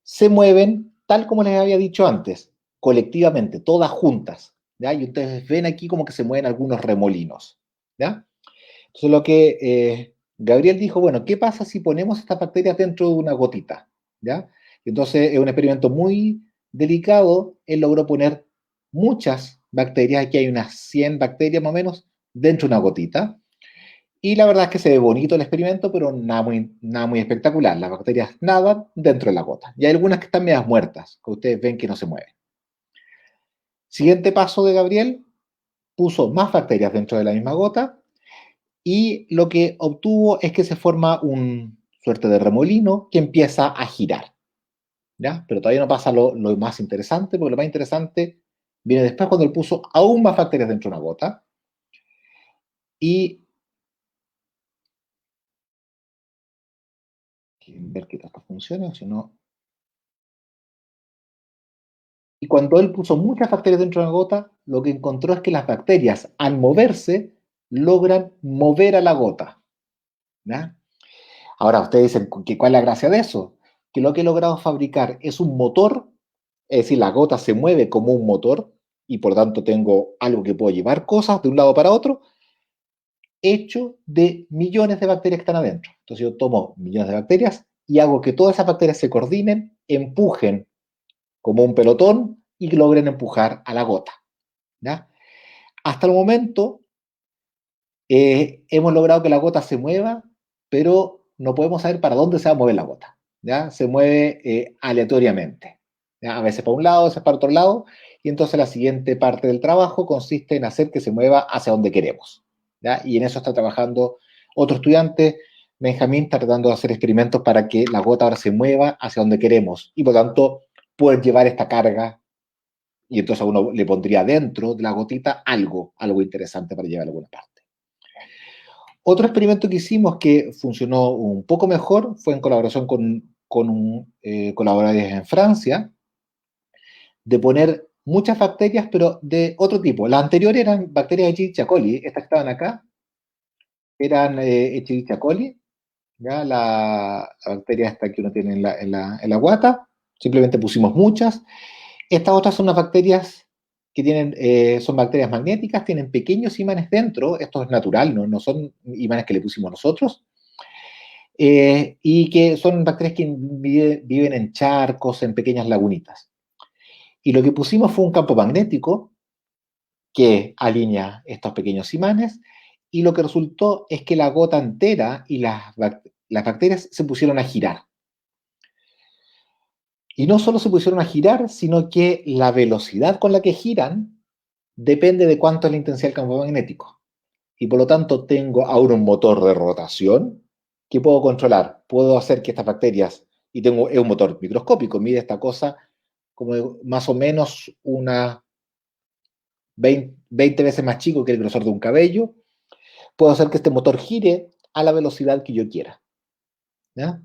se mueven tal como les había dicho antes, colectivamente, todas juntas. ¿Ya? Y ustedes ven aquí como que se mueven algunos remolinos. ¿Ya? Entonces lo que Gabriel dijo, bueno, ¿qué pasa si ponemos estas bacterias dentro de una gotita? ¿Ya? Entonces es un experimento muy delicado. Él logró poner muchas bacterias, aquí hay unas 100 bacterias más o menos, dentro de una gotita. Y la verdad es que se ve bonito el experimento, pero nada muy espectacular. Las bacterias nadan dentro de la gota. Y hay algunas que están medias muertas, que ustedes ven que no se mueven. Siguiente paso de Gabriel, puso más bacterias dentro de la misma gota, y lo que obtuvo es que se forma un suerte de remolino que empieza a girar. ¿Ya? Pero todavía no pasa lo más interesante, porque lo más interesante viene después cuando él puso aún más bacterias dentro de una gota. Y ver que esto funcione, o si no. Y cuando él puso muchas bacterias dentro de una gota, lo que encontró es que las bacterias, al moverse, logran mover a la gota. ¿Ya? Ahora, ustedes dicen, ¿cuál es la gracia de eso? Que lo que he logrado fabricar es un motor, es decir, la gota se mueve como un motor, y por tanto tengo algo que puedo llevar cosas de un lado para otro, hecho de millones de bacterias que están adentro. Entonces yo tomo millones de bacterias y hago que todas esas bacterias se coordinen, empujen como un pelotón y logren empujar a la gota. ¿Ya? Hasta el momento hemos logrado que la gota se mueva, pero no podemos saber para dónde se va a mover la gota. ¿Ya? Se mueve aleatoriamente. ¿Ya? A veces para un lado, a veces para otro lado, y entonces la siguiente parte del trabajo consiste en hacer que se mueva hacia donde queremos. ¿Ya? Y en eso está trabajando otro estudiante, Benjamín, está tratando de hacer experimentos para que la gota ahora se mueva hacia donde queremos, y por tanto poder llevar esta carga, y entonces a uno le pondría dentro de la gotita algo interesante para llevar a alguna parte. Otro experimento que hicimos que funcionó un poco mejor fue en colaboración con colaboradores en Francia, de poner muchas bacterias, pero de otro tipo. Las anteriores eran bacterias Escherichia coli, estas que estaban acá eran Escherichia coli, ¿ya? La bacteria esta que uno tiene en la guata, simplemente pusimos muchas, Estas otras son unas bacterias que tienen, son bacterias magnéticas, tienen pequeños imanes dentro, esto es natural, no son imanes que le pusimos nosotros, y que son bacterias que viven en charcos, en pequeñas lagunitas. Y lo que pusimos fue un campo magnético que alinea estos pequeños imanes, y lo que resultó es que la gota entera y las bacterias se pusieron a girar. Y no solo se pusieron a girar, sino que la velocidad con la que giran depende de cuánto es la intensidad del campo magnético. Y por lo tanto tengo ahora un motor de rotación que puedo controlar. Puedo hacer que estas bacterias, y tengo es un motor microscópico, mide esta cosa como más o menos unas 20 veces más chico que el grosor de un cabello. Puedo hacer que este motor gire a la velocidad que yo quiera. ¿Ya?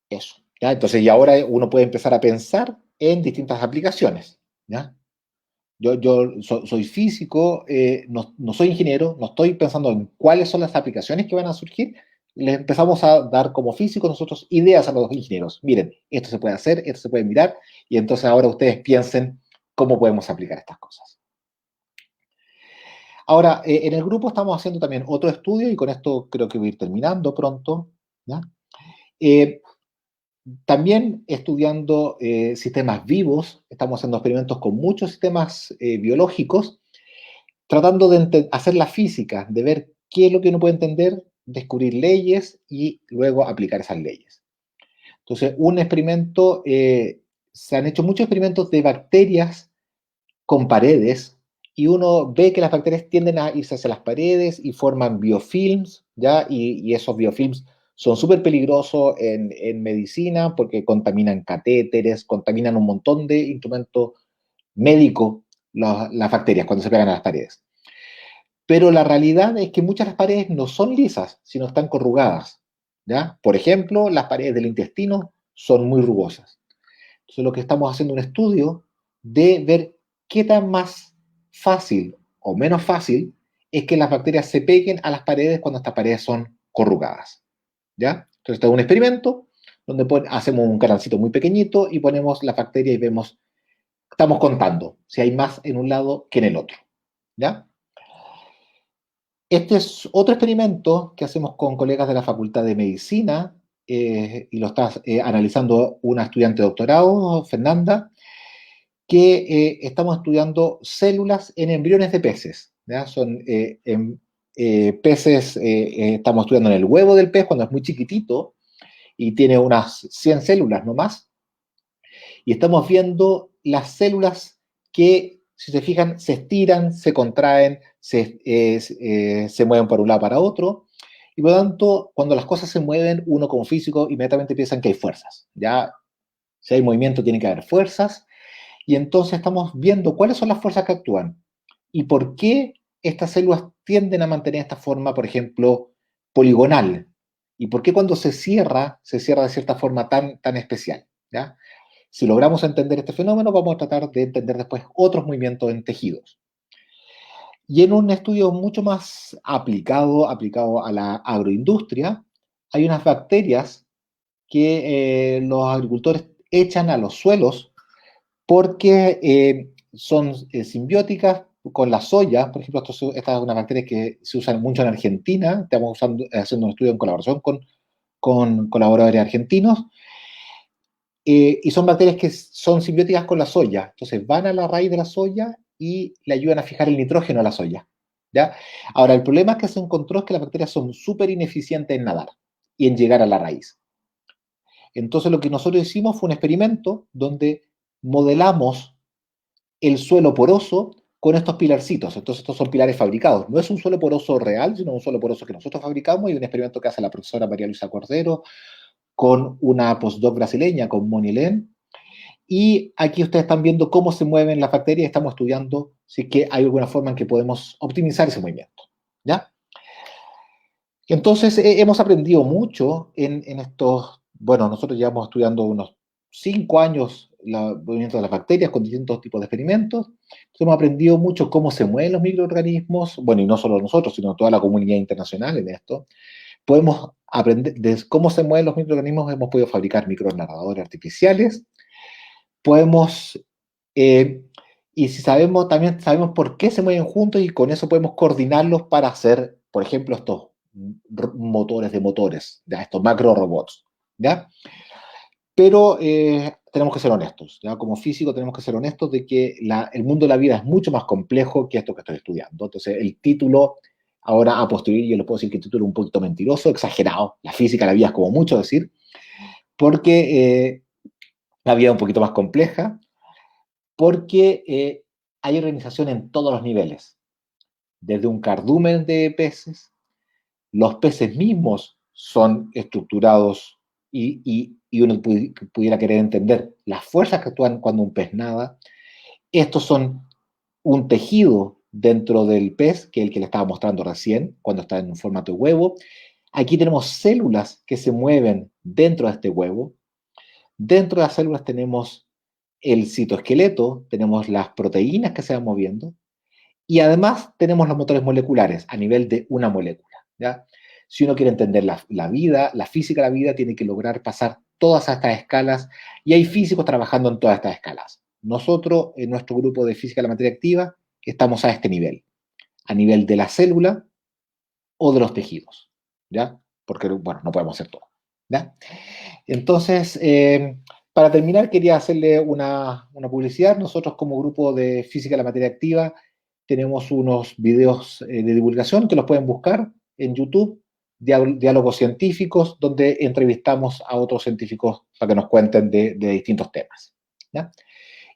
Eso. ¿Ya? Entonces, y ahora uno puede empezar a pensar en distintas aplicaciones. ¿Ya? Yo soy físico, no soy ingeniero, no estoy pensando en cuáles son las aplicaciones que van a surgir. Les empezamos a dar como físicos nosotros ideas a los ingenieros. Miren, esto se puede hacer, esto se puede mirar, y entonces ahora ustedes piensen cómo podemos aplicar estas cosas. Ahora, en el grupo estamos haciendo también otro estudio, y con esto creo que voy a ir terminando pronto. ¿Ya? Eh, También estudiando sistemas vivos, estamos haciendo experimentos con muchos sistemas biológicos, tratando de hacer la física, de ver qué es lo que uno puede entender, descubrir leyes y luego aplicar esas leyes. Entonces, un experimento, se han hecho muchos experimentos de bacterias con paredes, y uno ve que las bacterias tienden a irse hacia las paredes y forman biofilms, ¿ya? Y esos biofilms son súper peligrosos en medicina porque contaminan catéteres, contaminan un montón de instrumentos médicos, las bacterias cuando se pegan a las paredes. Pero la realidad es que muchas de las paredes no son lisas, sino están corrugadas, ¿ya? Por ejemplo, las paredes del intestino son muy rugosas. Entonces, lo que estamos haciendo es un estudio de ver qué tan más fácil o menos fácil es que las bacterias se peguen a las paredes cuando estas paredes son corrugadas, ¿ya? Entonces, este es un experimento donde hacemos un canalcito muy pequeñito y ponemos la bacteria y vemos, estamos contando si hay más en un lado que en el otro, ¿ya? Este es otro experimento que hacemos con colegas de la Facultad de Medicina, y lo está analizando una estudiante de doctorado, Fernanda, que estamos estudiando células en embriones de peces. ¿Ya? Son peces, estamos estudiando en el huevo del pez cuando es muy chiquitito y tiene unas 100 células no más, y estamos viendo las células que, si se fijan, se estiran, se contraen, se mueven para un lado para otro, y por lo tanto, cuando las cosas se mueven, uno como físico inmediatamente piensa que hay fuerzas. Ya, si hay movimiento, tiene que haber fuerzas, y entonces estamos viendo cuáles son las fuerzas que actúan y por qué estas células tienden a mantener esta forma, por ejemplo, poligonal, y por qué cuando se cierra de cierta forma tan especial. ¿Ya? Si logramos entender este fenómeno, vamos a tratar de entender después otros movimientos en tejidos. Y en un estudio mucho más aplicado a la agroindustria, hay unas bacterias que los agricultores echan a los suelos porque son simbióticas con la soya. Por ejemplo, esta es una bacteria que se usa mucho en Argentina. Estamos haciendo un estudio en colaboración con colaboradores argentinos, y son bacterias que son simbióticas con la soya. Entonces van a la raíz de la soya y le ayudan a fijar el nitrógeno a la soya. ¿Ya? Ahora, el problema que se encontró es que las bacterias son súper ineficientes en nadar y en llegar a la raíz. Entonces, lo que nosotros hicimos fue un experimento donde modelamos el suelo poroso con estos pilarcitos. Entonces, estos son pilares fabricados. No es un suelo poroso real, sino un suelo poroso que nosotros fabricamos, y un experimento que hace la profesora María Luisa Cordero con una postdoc brasileña, con Moni Len. Y aquí ustedes están viendo cómo se mueven las bacterias. Estamos estudiando si es que hay alguna forma en que podemos optimizar ese movimiento. ¿Ya? Entonces, hemos aprendido mucho en estos, bueno, nosotros llevamos estudiando unos 5 años el movimiento de las bacterias con distintos tipos de experimentos. Entonces, hemos aprendido mucho cómo se mueven los microorganismos, bueno, y no solo nosotros, sino toda la comunidad internacional en esto. Podemos aprender de cómo se mueven los microorganismos, hemos podido fabricar micronarradores artificiales, podemos, eh, y si sabemos, también sabemos por qué se mueven juntos y con eso podemos coordinarlos para hacer, por ejemplo, estos motores de motores, ¿ya? Estos macro robots, ¿ya? Pero tenemos que ser honestos, ¿ya? Como físico tenemos que ser honestos de que el mundo de la vida es mucho más complejo que esto que estoy estudiando. Entonces, el título, ahora a posteriori, yo le puedo decir que el título es un poquito mentiroso, exagerado. La física de la vida es como mucho decir, porque la vida es un poquito más compleja, porque hay organización en todos los niveles, desde un cardumen de peces, los peces mismos son estructurados y uno pudiera querer entender las fuerzas que actúan cuando un pez nada. Estos son un tejido dentro del pez, que es el que le estaba mostrando recién, cuando está en un formato de huevo. Aquí tenemos células que se mueven dentro de este huevo. Dentro de las células tenemos el citoesqueleto, tenemos las proteínas que se van moviendo, y además tenemos los motores moleculares a nivel de una molécula, ¿ya? Si uno quiere entender la vida, la física de la vida, tiene que lograr pasar todas estas escalas, y hay físicos trabajando en todas estas escalas. Nosotros, en nuestro grupo de física de la materia activa, estamos a este nivel, a nivel de la célula o de los tejidos, ¿ya? Porque, bueno, no podemos hacer todo, ¿ya? Entonces, para terminar, quería hacerle una publicidad. Nosotros como grupo de Física de la Materia Activa tenemos unos videos de divulgación que los pueden buscar en YouTube, diálogos científicos, donde entrevistamos a otros científicos para que nos cuenten de distintos temas, ¿ya?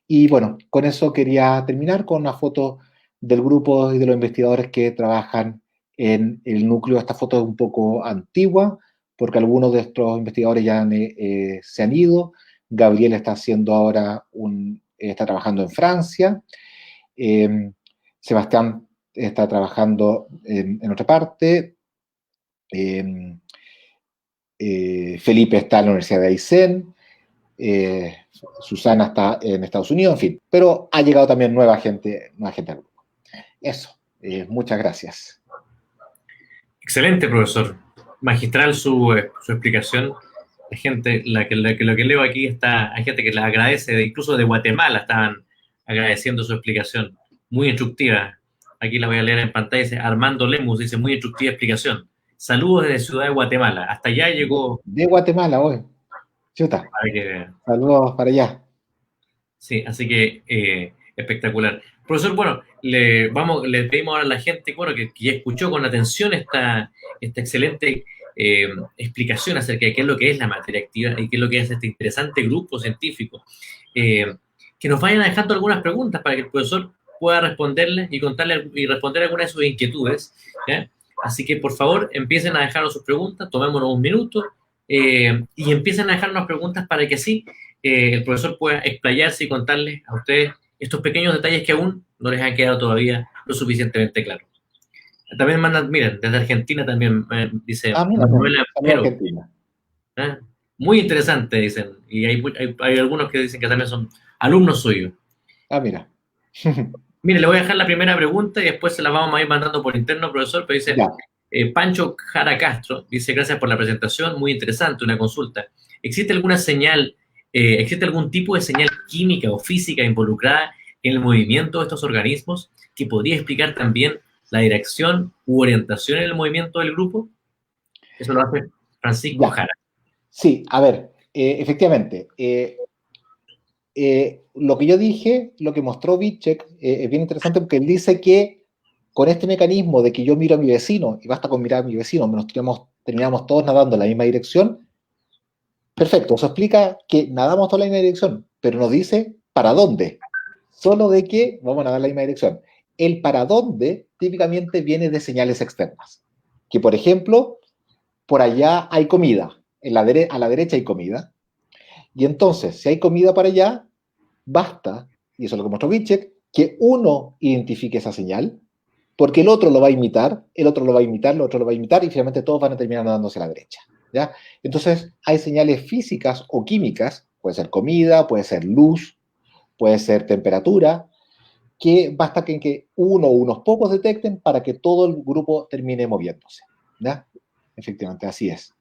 Y bueno, con eso quería terminar con una foto del grupo y de los investigadores que trabajan en el núcleo. Esta foto es un poco antigua, porque algunos de estos investigadores ya se han ido. Gabriel está haciendo ahora está trabajando en Francia. Eh, Sebastián está trabajando en otra parte. Eh, Felipe está en la Universidad de Aysén. eh, Susana está en Estados Unidos, en fin, pero ha llegado también nueva gente al grupo. Eso, muchas gracias. Excelente, profesor. Magistral su explicación. La gente, lo que leo aquí hay gente que la agradece, incluso de Guatemala estaban agradeciendo su explicación. Muy instructiva. Aquí la voy a leer en pantalla. Dice Armando Lemus, dice muy instructiva explicación. Saludos desde Ciudad de Guatemala. Hasta allá llegó. De Guatemala hoy. Chuta. Para que, Saludos para allá. sí, así que espectacular. Profesor, bueno, le pedimos ahora a la gente, bueno, que ya escuchó con atención esta excelente explicación acerca de qué es lo que es la materia activa y qué es lo que es este interesante grupo científico. Eh, que nos vayan dejando algunas preguntas para que el profesor pueda responderles y contarle y responder algunas de sus inquietudes, ¿ya? Así que, por favor, empiecen a dejarnos sus preguntas, tomémonos un minuto y empiecen a dejarnos preguntas para que sí el profesor pueda explayarse y contarles a ustedes estos pequeños detalles que aún no les han quedado todavía lo suficientemente claros. También mandan, miren, desde Argentina también dice Mira, Manuela saludos Pero, Argentina. ¿eh? Muy interesante, dicen, y hay algunos que dicen que también son alumnos suyos. Mira. Mire, le voy a dejar la primera pregunta y después se la vamos a ir mandando por interno, profesor, pero dice Ya. Pancho Jara Castro, dice, gracias por la presentación, muy interesante, una consulta. ¿Existe alguna señal, existe algún tipo de señal química o física involucrada en el movimiento de estos organismos que podría explicar también la dirección u orientación en el movimiento del grupo? Eso lo hace Francisco Ya. Jara. Sí, a ver, efectivamente, lo que yo dije, lo que mostró Vicek, es bien interesante porque él dice que con este mecanismo de que yo miro a mi vecino, y basta con mirar a mi vecino, terminamos todos nadando en la misma dirección, perfecto, eso explica que nadamos todos en la misma dirección, pero nos dice para dónde, solo de que vamos a nadar en la misma dirección. El para dónde típicamente viene de señales externas, que por ejemplo, por allá hay comida, a la derecha hay comida, y entonces, si hay comida para allá, basta, y eso es lo que mostró Vicek, que uno identifique esa señal, porque el otro lo va a imitar, el otro lo va a imitar, el otro lo va a imitar, y finalmente todos van a terminar dándose a la derecha, ¿ya? Entonces, hay señales físicas o químicas, puede ser comida, puede ser luz, puede ser temperatura, que basta que uno o unos pocos detecten para que todo el grupo termine moviéndose, ¿ya? Efectivamente, así es.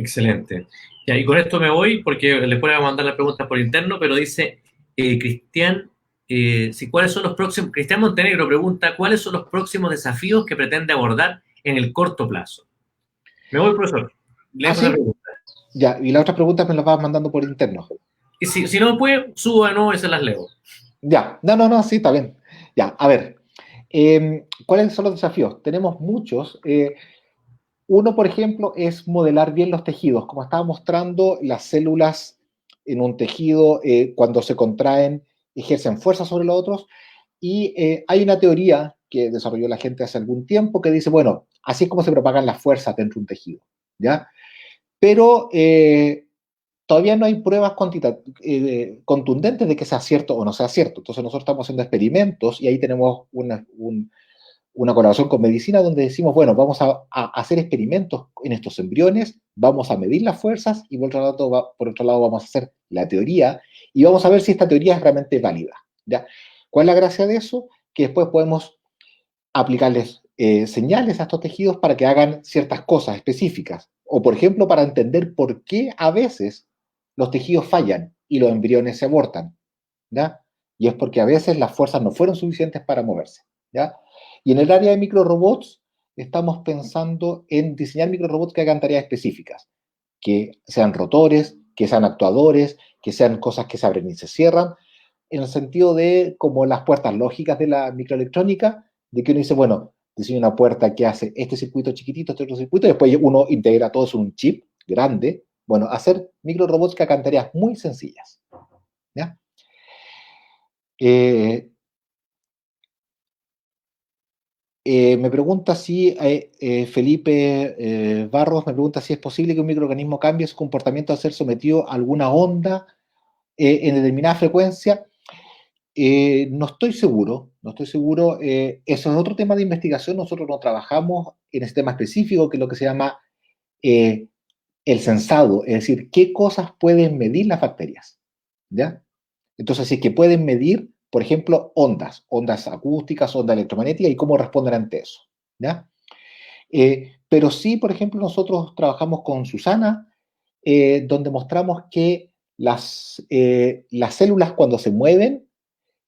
Excelente. Ya, y con esto me voy porque después voy a mandar las preguntas por interno, pero dice Cristian, si, ¿cuáles son los próximos? Cristian Montenegro pregunta, ¿cuáles son los próximos desafíos que pretende abordar en el corto plazo? Me voy, profesor. Ah, Leemos la sí, pregunta. ya, y las otras preguntas me las vas mandando por interno. Y si no puede, subo de nuevo y se las leo. Ya, no, sí, está bien. Ya, a ver, ¿cuáles son los desafíos? Tenemos muchos. Uno, por ejemplo, es modelar bien los tejidos. Como estaba mostrando, las células en un tejido, cuando se contraen, ejercen fuerza sobre los otros. Y hay una teoría que desarrolló la gente hace algún tiempo que dice, bueno, así es como se propagan las fuerzas dentro de un tejido, ¿ya? Pero todavía no hay pruebas contundentes de que sea cierto o no sea cierto. Entonces nosotros estamos haciendo experimentos y ahí tenemos una colaboración con medicina donde decimos, bueno, vamos a hacer experimentos en estos embriones, vamos a medir las fuerzas y por otro lado vamos a hacer la teoría y vamos a ver si esta teoría es realmente válida. ¿Ya? ¿Cuál es la gracia de eso? Que después podemos aplicarles señales a estos tejidos para que hagan ciertas cosas específicas. O, por ejemplo, para entender por qué a veces los tejidos fallan y los embriones se abortan. ¿Ya? Y es porque a veces las fuerzas no fueron suficientes para moverse. ¿Ya? Y en el área de microrobots estamos pensando en diseñar microrobots que hagan tareas específicas, que sean rotores, que sean actuadores, que sean cosas que se abren y se cierran, en el sentido de como las puertas lógicas de la microelectrónica, de que uno dice, bueno, diseño una puerta que hace este circuito chiquitito, este otro circuito, y después uno integra todo eso en un chip grande. Bueno, hacer microrobots que hagan tareas muy sencillas. ¿Ya? Eh, Me pregunta si Felipe Barros me pregunta si es posible que un microorganismo cambie su comportamiento al ser sometido a alguna onda en determinada frecuencia. No estoy seguro, no estoy seguro. Eso es otro tema de investigación. Nosotros no trabajamos en ese tema específico, que es lo que se llama eh, el sensado, es decir, qué cosas pueden medir las bacterias. ¿Ya? Entonces, sí que pueden medir, por ejemplo, ondas acústicas, ondas electromagnéticas y cómo responden ante eso. ¿Ya? Pero sí, por ejemplo, nosotros trabajamos con Susana, donde mostramos que las células cuando se mueven,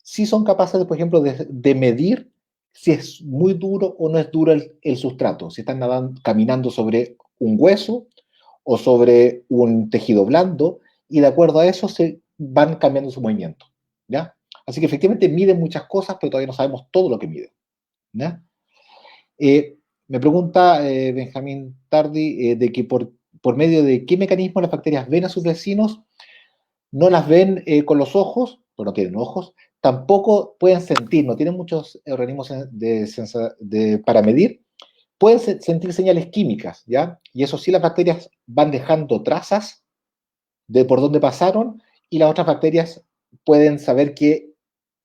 sí son capaces, de, por ejemplo, de medir si es muy duro o no es duro el sustrato, si están caminando sobre un hueso o sobre un tejido blando, y de acuerdo a eso se van cambiando su movimiento. ¿Ya? Así que efectivamente miden muchas cosas, pero todavía no sabemos todo lo que miden. ¿Ya? Me pregunta Benjamín Tardi de que por medio de qué mecanismo las bacterias ven a sus vecinos. No las ven con los ojos, pues no tienen ojos, tampoco pueden sentir, no tienen muchos organismos para medir, pueden sentir señales químicas, ¿ya? Y eso sí, las bacterias van dejando trazas de por dónde pasaron y las otras bacterias pueden saber que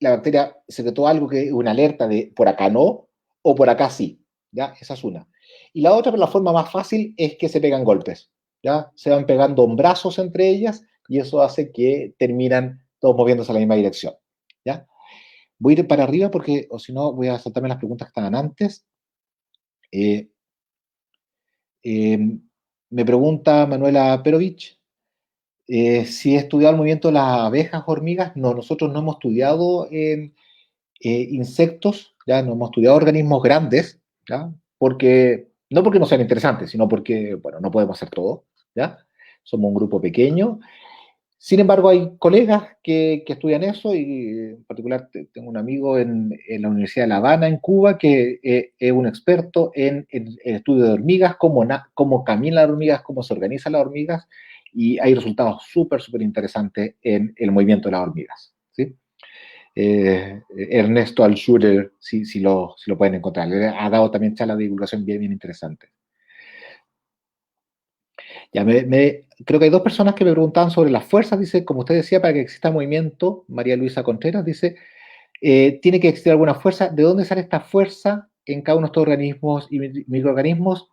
la bacteria secretó algo que es una alerta de por acá no o por acá sí, ¿ya? Esa es una. Y la otra, pero la forma más fácil, es que se pegan golpes, ¿ya? Se van pegando brazos entre ellas y eso hace que terminan todos moviéndose a la misma dirección, ¿ya? Voy a ir para arriba porque, o si no, voy a saltarme las preguntas que estaban antes. Eh, eh, Me pregunta Manuela Perovich, si he estudiado el movimiento de las abejas, hormigas. No, nosotros no hemos estudiado insectos, ya no hemos estudiado organismos grandes, ¿ya? No porque no sean interesantes, sino porque, bueno, no podemos hacer todo, ¿ya? Somos un grupo pequeño. Sin embargo, hay colegas que estudian eso y en particular tengo un amigo en la Universidad de La Habana, en Cuba, que es un experto en el estudio de hormigas, cómo caminan las hormigas, cómo se organizan las hormigas, y hay resultados súper interesantes en el movimiento de las hormigas. ¿Sí? Ernesto Alschurer, si lo pueden encontrar. Le ha dado también charlas de divulgación bien interesantes. Ya creo que hay dos personas que me preguntaban sobre las fuerzas. Dice, como usted decía, para que exista movimiento, María Luisa Contreras dice, tiene que existir alguna fuerza. ¿De dónde sale esta fuerza en cada uno de estos organismos y microorganismos?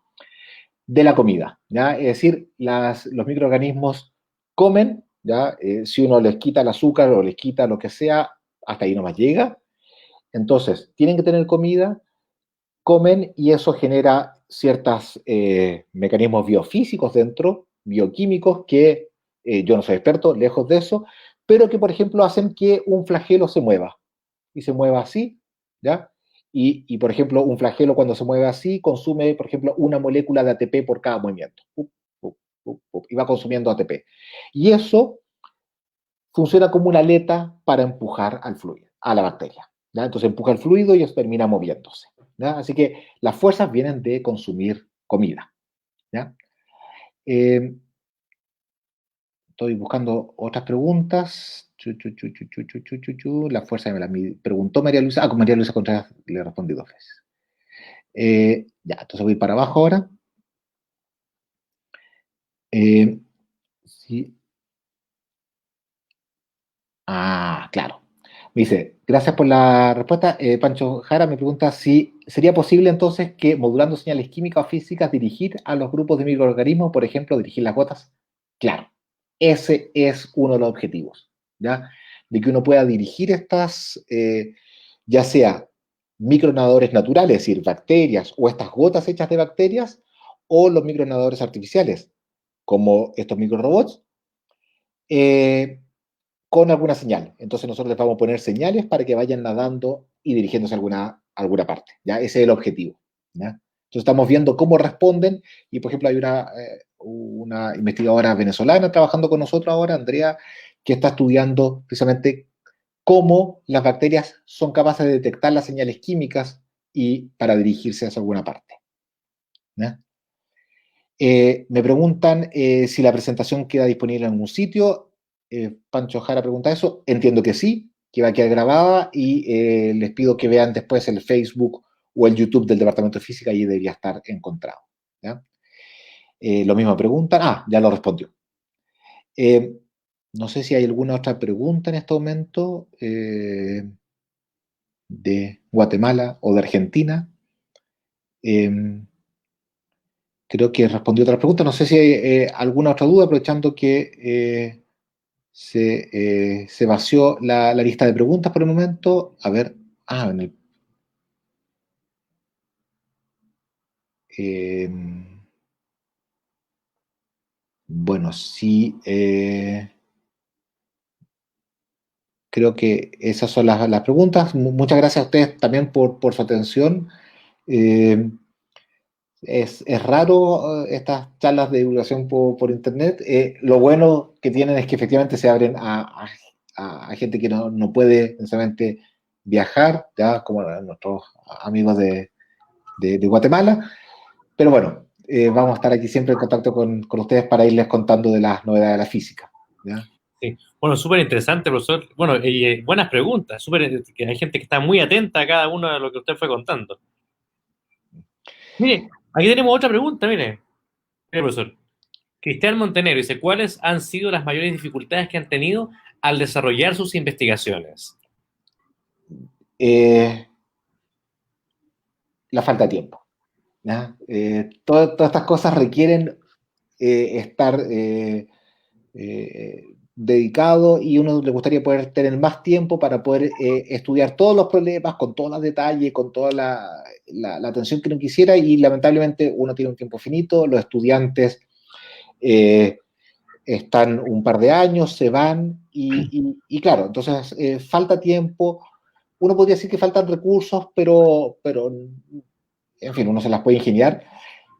De la comida, ¿ya? Es decir, los microorganismos comen, ¿ya? Si uno les quita el azúcar o les quita lo que sea, hasta ahí nomás llega. Entonces, tienen que tener comida, comen y eso genera ciertos mecanismos biofísicos dentro, bioquímicos que yo no soy experto, lejos de eso, pero que, por ejemplo, hacen que un flagelo se mueva, y se mueva así, ¿ya? Por ejemplo, un flagelo cuando se mueve así consume, por ejemplo, una molécula de ATP por cada movimiento. Y va consumiendo ATP. Y eso funciona como una aleta para empujar al fluido, a la bacteria. ¿Ya? Entonces empuja el fluido y eso termina moviéndose. ¿Ya? Así que las fuerzas vienen de consumir comida. ¿Ya? Eh, Estoy buscando otras preguntas. La fuerza me la preguntó María Luisa. Con María Luisa Contreras le respondí 2 veces. Ya, entonces voy para abajo ahora. Sí. Claro. Me dice, gracias por la respuesta. Pancho Jara me pregunta si sería posible entonces que modulando señales químicas o físicas dirigir a los grupos de microorganismos, por ejemplo, dirigir las gotas. Claro, ese es uno de los objetivos, ¿ya? De que uno pueda dirigir estas, ya sea micronadadores naturales, es decir, bacterias, o estas gotas hechas de bacterias, o los micronadadores artificiales, como estos microrobots, eh, con alguna señal. Entonces nosotros les vamos a poner señales para que vayan nadando y dirigiéndose a alguna parte. ¿Ya? Ese es el objetivo. ¿Ya? Entonces estamos viendo cómo responden y, por ejemplo, hay una investigadora venezolana trabajando con nosotros ahora, Andrea, que está estudiando precisamente cómo las bacterias son capaces de detectar las señales químicas y para dirigirse hacia alguna parte. ¿Ya? Me preguntan si la presentación queda disponible en algún sitio. Pancho Jara pregunta eso. Entiendo que sí, que va a quedar grabada y les pido que vean después el Facebook o el YouTube del Departamento de Física, y debería estar encontrado. ¿Ya? Lo mismo preguntan. Ya lo respondió. No sé si hay alguna otra pregunta en este momento de Guatemala o de Argentina. Creo que respondió otras preguntas. No sé si hay alguna otra duda, aprovechando que se vació la lista de preguntas por el momento. A ver, eh, bueno, sí, creo que esas son las preguntas. Muchas gracias a ustedes también por su atención. Eh, es raro estas charlas de divulgación por internet. Lo bueno que tienen es que efectivamente se abren a gente que no puede necesariamente viajar, ya como nuestros amigos de Guatemala. Pero bueno, vamos a estar aquí siempre en contacto con ustedes para irles contando de las novedades de la física. ¿Ya? Sí. Bueno, súper interesante, profesor. Bueno, y buenas preguntas. Que hay gente que está muy atenta a cada uno de lo que usted fue contando. Mire, aquí tenemos otra pregunta, mire. Mire, profesor. Cristian Montenegro dice, ¿cuáles han sido las mayores dificultades que han tenido al desarrollar sus investigaciones? La falta de tiempo. Todas estas cosas requieren estar dedicado, y uno le gustaría poder tener más tiempo para poder estudiar todos los problemas con todos los detalles, con toda la atención que uno quisiera, y lamentablemente uno tiene un tiempo finito. Los estudiantes están un par de años, se van y claro, entonces falta tiempo. Uno podría decir que faltan recursos, pero en fin, uno se las puede ingeniar.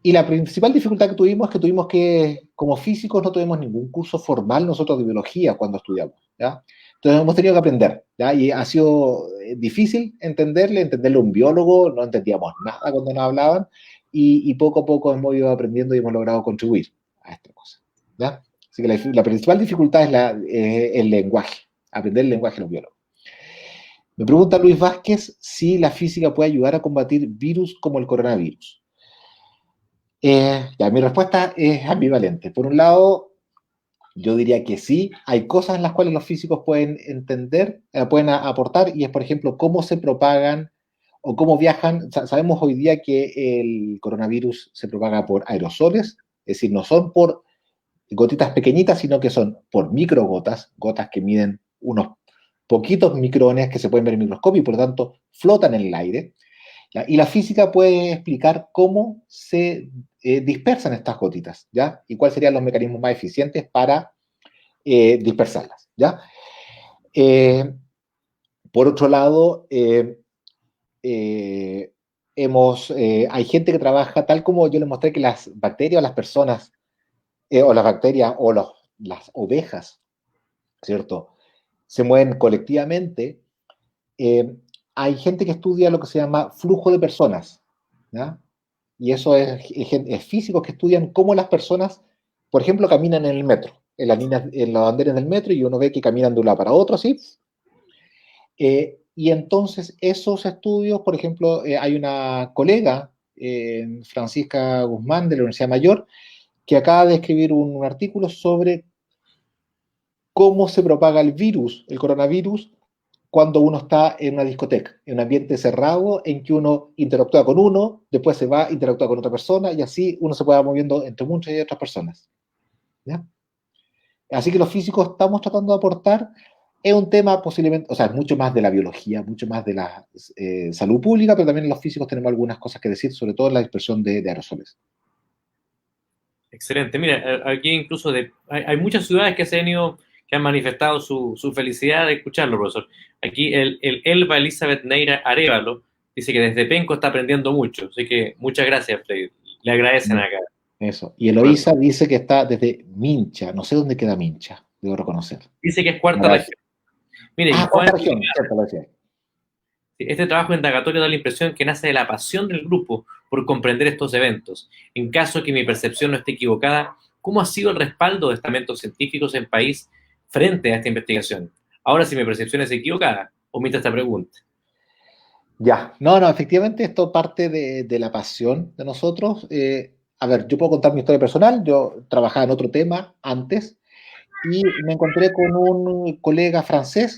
Y la principal dificultad que tuvimos es que como físicos, no tuvimos ningún curso formal nosotros de biología cuando estudiamos, ¿ya? Entonces hemos tenido que aprender, ¿ya? Y ha sido difícil entenderle a un biólogo, no entendíamos nada cuando nos hablaban, y poco a poco hemos ido aprendiendo y hemos logrado contribuir a esta cosa, ¿ya? Así que la principal dificultad es el lenguaje, aprender el lenguaje de los biólogos. Me pregunta Luis Vázquez si la física puede ayudar a combatir virus como el coronavirus. Mi respuesta es ambivalente. Por un lado, yo diría que sí, hay cosas en las cuales los físicos pueden entender, pueden aportar, y es, por ejemplo, cómo se propagan o cómo viajan. Sabemos hoy día que el coronavirus se propaga por aerosoles, es decir, no son por gotitas pequeñitas, sino que son por microgotas, gotas que miden unos poquitos micrones que se pueden ver en microscopio y por lo tanto flotan en el aire. ¿ya? Y la física puede explicar cómo se dispersan estas gotitas, ¿ya? Y cuáles serían los mecanismos más eficientes para dispersarlas, ¿ya? Eh, por otro lado, eh, hay gente que trabaja, tal como yo les mostré que las bacterias o las personas, o las bacterias o las ovejas, ¿cierto? Se mueven colectivamente. Eh, Hay gente que estudia lo que se llama flujo de personas, ¿ya? Y eso es físicos que estudian cómo las personas, por ejemplo, caminan en el metro, en los andenes del metro, y uno ve que caminan de un lado para otro, así. Y entonces esos estudios, por ejemplo, hay una colega, Francisca Guzmán, de la Universidad Mayor, que acaba de escribir un artículo sobre cómo se propaga el coronavirus, cuando uno está en una discoteca, en un ambiente cerrado en que uno interactúa con uno, después se va, interactúa con otra persona, y así uno se puede moviendo entre muchas y otras personas, ¿ya? Así que los físicos estamos tratando de aportar, es un tema posiblemente, o sea, mucho más de la biología, mucho más de la salud pública, pero también los físicos tenemos algunas cosas que decir, sobre todo en la dispersión de aerosoles. Excelente. Mira, aquí incluso hay muchas ciudades que han manifestado su felicidad de escucharlo, profesor. Aquí el Elba Elizabeth Neira Arevalo dice que desde Penco está aprendiendo mucho. Así que muchas gracias, Freddy. Le agradecen acá. Eso. Y Eloísa dice que está desde Mincha, no sé dónde queda Mincha, debo reconocer. Dice que es cuarta Ahora, región. Mire, y cuarta Juan, región, cierto, lo decía. este trabajo indagatorio da la impresión que nace de la pasión del grupo por comprender estos eventos. En caso que mi percepción no esté equivocada, ¿cómo ha sido el respaldo de estamentos científicos en país frente a esta investigación? Ahora, si mi percepción es equivocada, omita esta pregunta. Ya, no, efectivamente esto parte de la pasión de nosotros. A ver, yo puedo contar mi historia personal. Yo trabajaba en otro tema antes y me encontré con un colega francés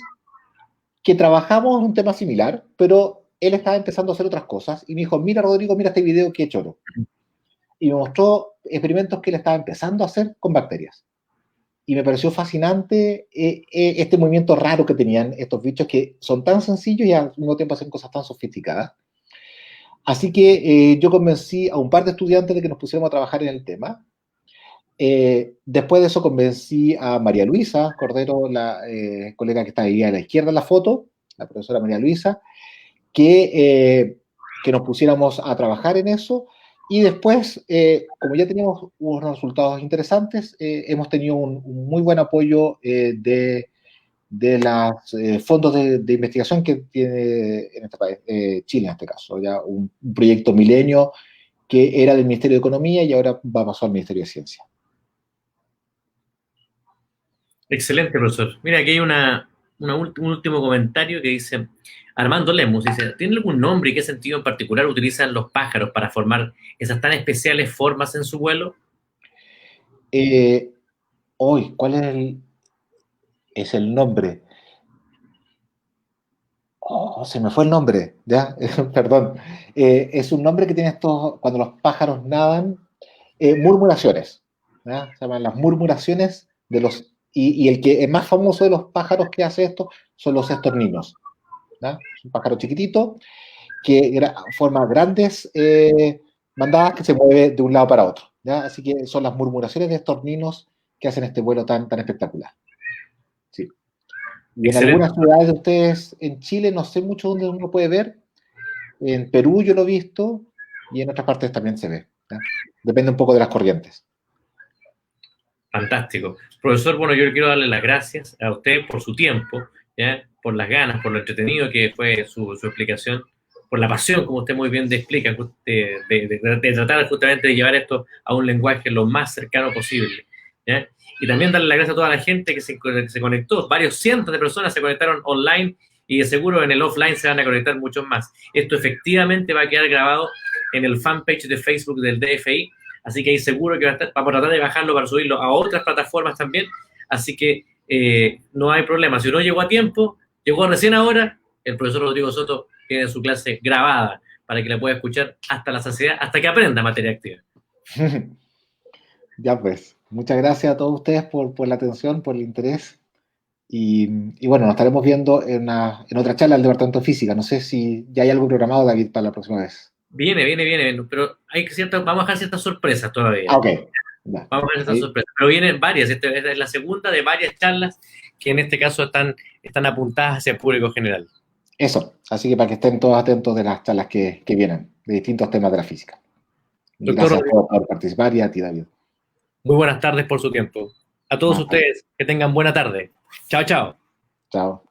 que trabajamos en un tema similar, pero él estaba empezando a hacer otras cosas y me dijo, mira Rodrigo, mira este video que he hecho. Y me mostró experimentos que él estaba empezando a hacer con bacterias. Y me pareció fascinante este movimiento raro que tenían estos bichos que son tan sencillos y al mismo tiempo hacen cosas tan sofisticadas. Así que yo convencí a un par de estudiantes de que nos pusiéramos a trabajar en el tema. Después de eso convencí a María Luisa Cordero, la colega que está ahí a la izquierda en la foto, la profesora María Luisa, que nos pusiéramos a trabajar en eso. Y después, como ya teníamos unos resultados interesantes, hemos tenido un muy buen apoyo de los fondos de investigación que tiene en este país, Chile en este caso, ya un proyecto Milenio que era del Ministerio de Economía y ahora va a pasar al Ministerio de Ciencia. Excelente, profesor. Mira, aquí hay un último comentario que dice, Armando Lemus, dice, ¿tiene algún nombre y qué sentido en particular utilizan los pájaros para formar esas tan especiales formas en su vuelo? Hoy, ¿cuál es el nombre? Oh, se me fue el nombre, ya, perdón. Es un nombre que tiene estos, cuando los pájaros nadan, murmuraciones, ¿ya? Se llaman las murmuraciones y el que es más famoso de los pájaros que hace esto son los estorninos, ¿ya? Es un pájaro chiquitito que forma grandes bandadas que se mueve de un lado para otro, ¿ya? Así que son las murmuraciones de estorninos que hacen este vuelo tan, tan espectacular. Sí. Y en Excelente. algunas ciudades de ustedes en Chile, no sé mucho dónde uno puede ver. En Perú yo lo he visto y en otras partes también se ve, ¿ya? Depende un poco de las corrientes. Fantástico. Profesor, bueno, yo quiero darle las gracias a usted por su tiempo, ¿ya? Por las ganas, por lo entretenido que fue su explicación, por la pasión, como usted muy bien explica, de tratar justamente de llevar esto a un lenguaje lo más cercano posible, ¿ya? Y también darle las gracias a toda la gente que se conectó. Varios cientos de personas se conectaron online y de seguro en el offline se van a conectar muchos más. Esto efectivamente va a quedar grabado en el fanpage de Facebook del DFI. Así que ahí seguro que vamos a tratar de bajarlo para subirlo a otras plataformas también. Así que no hay problema. Si no llegó a tiempo, llegó recién ahora, el profesor Rodrigo Soto tiene su clase grabada para que la pueda escuchar hasta la saciedad, hasta que aprenda materia activa. Ya pues, muchas gracias a todos ustedes por la atención, por el interés. Y bueno, nos estaremos viendo en otra charla del Departamento de Física. No sé si ya hay algo programado, David, para la próxima vez. Viene, pero vamos a dejar ciertas sorpresas Ah, todavía. ok. Ya. Vamos a dejar ciertas Ahí- sorpresas. Pero vienen varias. Esta es la segunda de varias charlas que en este caso están apuntadas hacia el público general. Eso. Así que para que estén todos atentos de las charlas que vienen, de distintos temas de la física. Y Doctor gracias Rodrigo, por participar y a ti, David. muy buenas tardes por su tiempo. A todos Buenas tardes. ustedes, que tengan buena tarde. Chao, chao. Chao.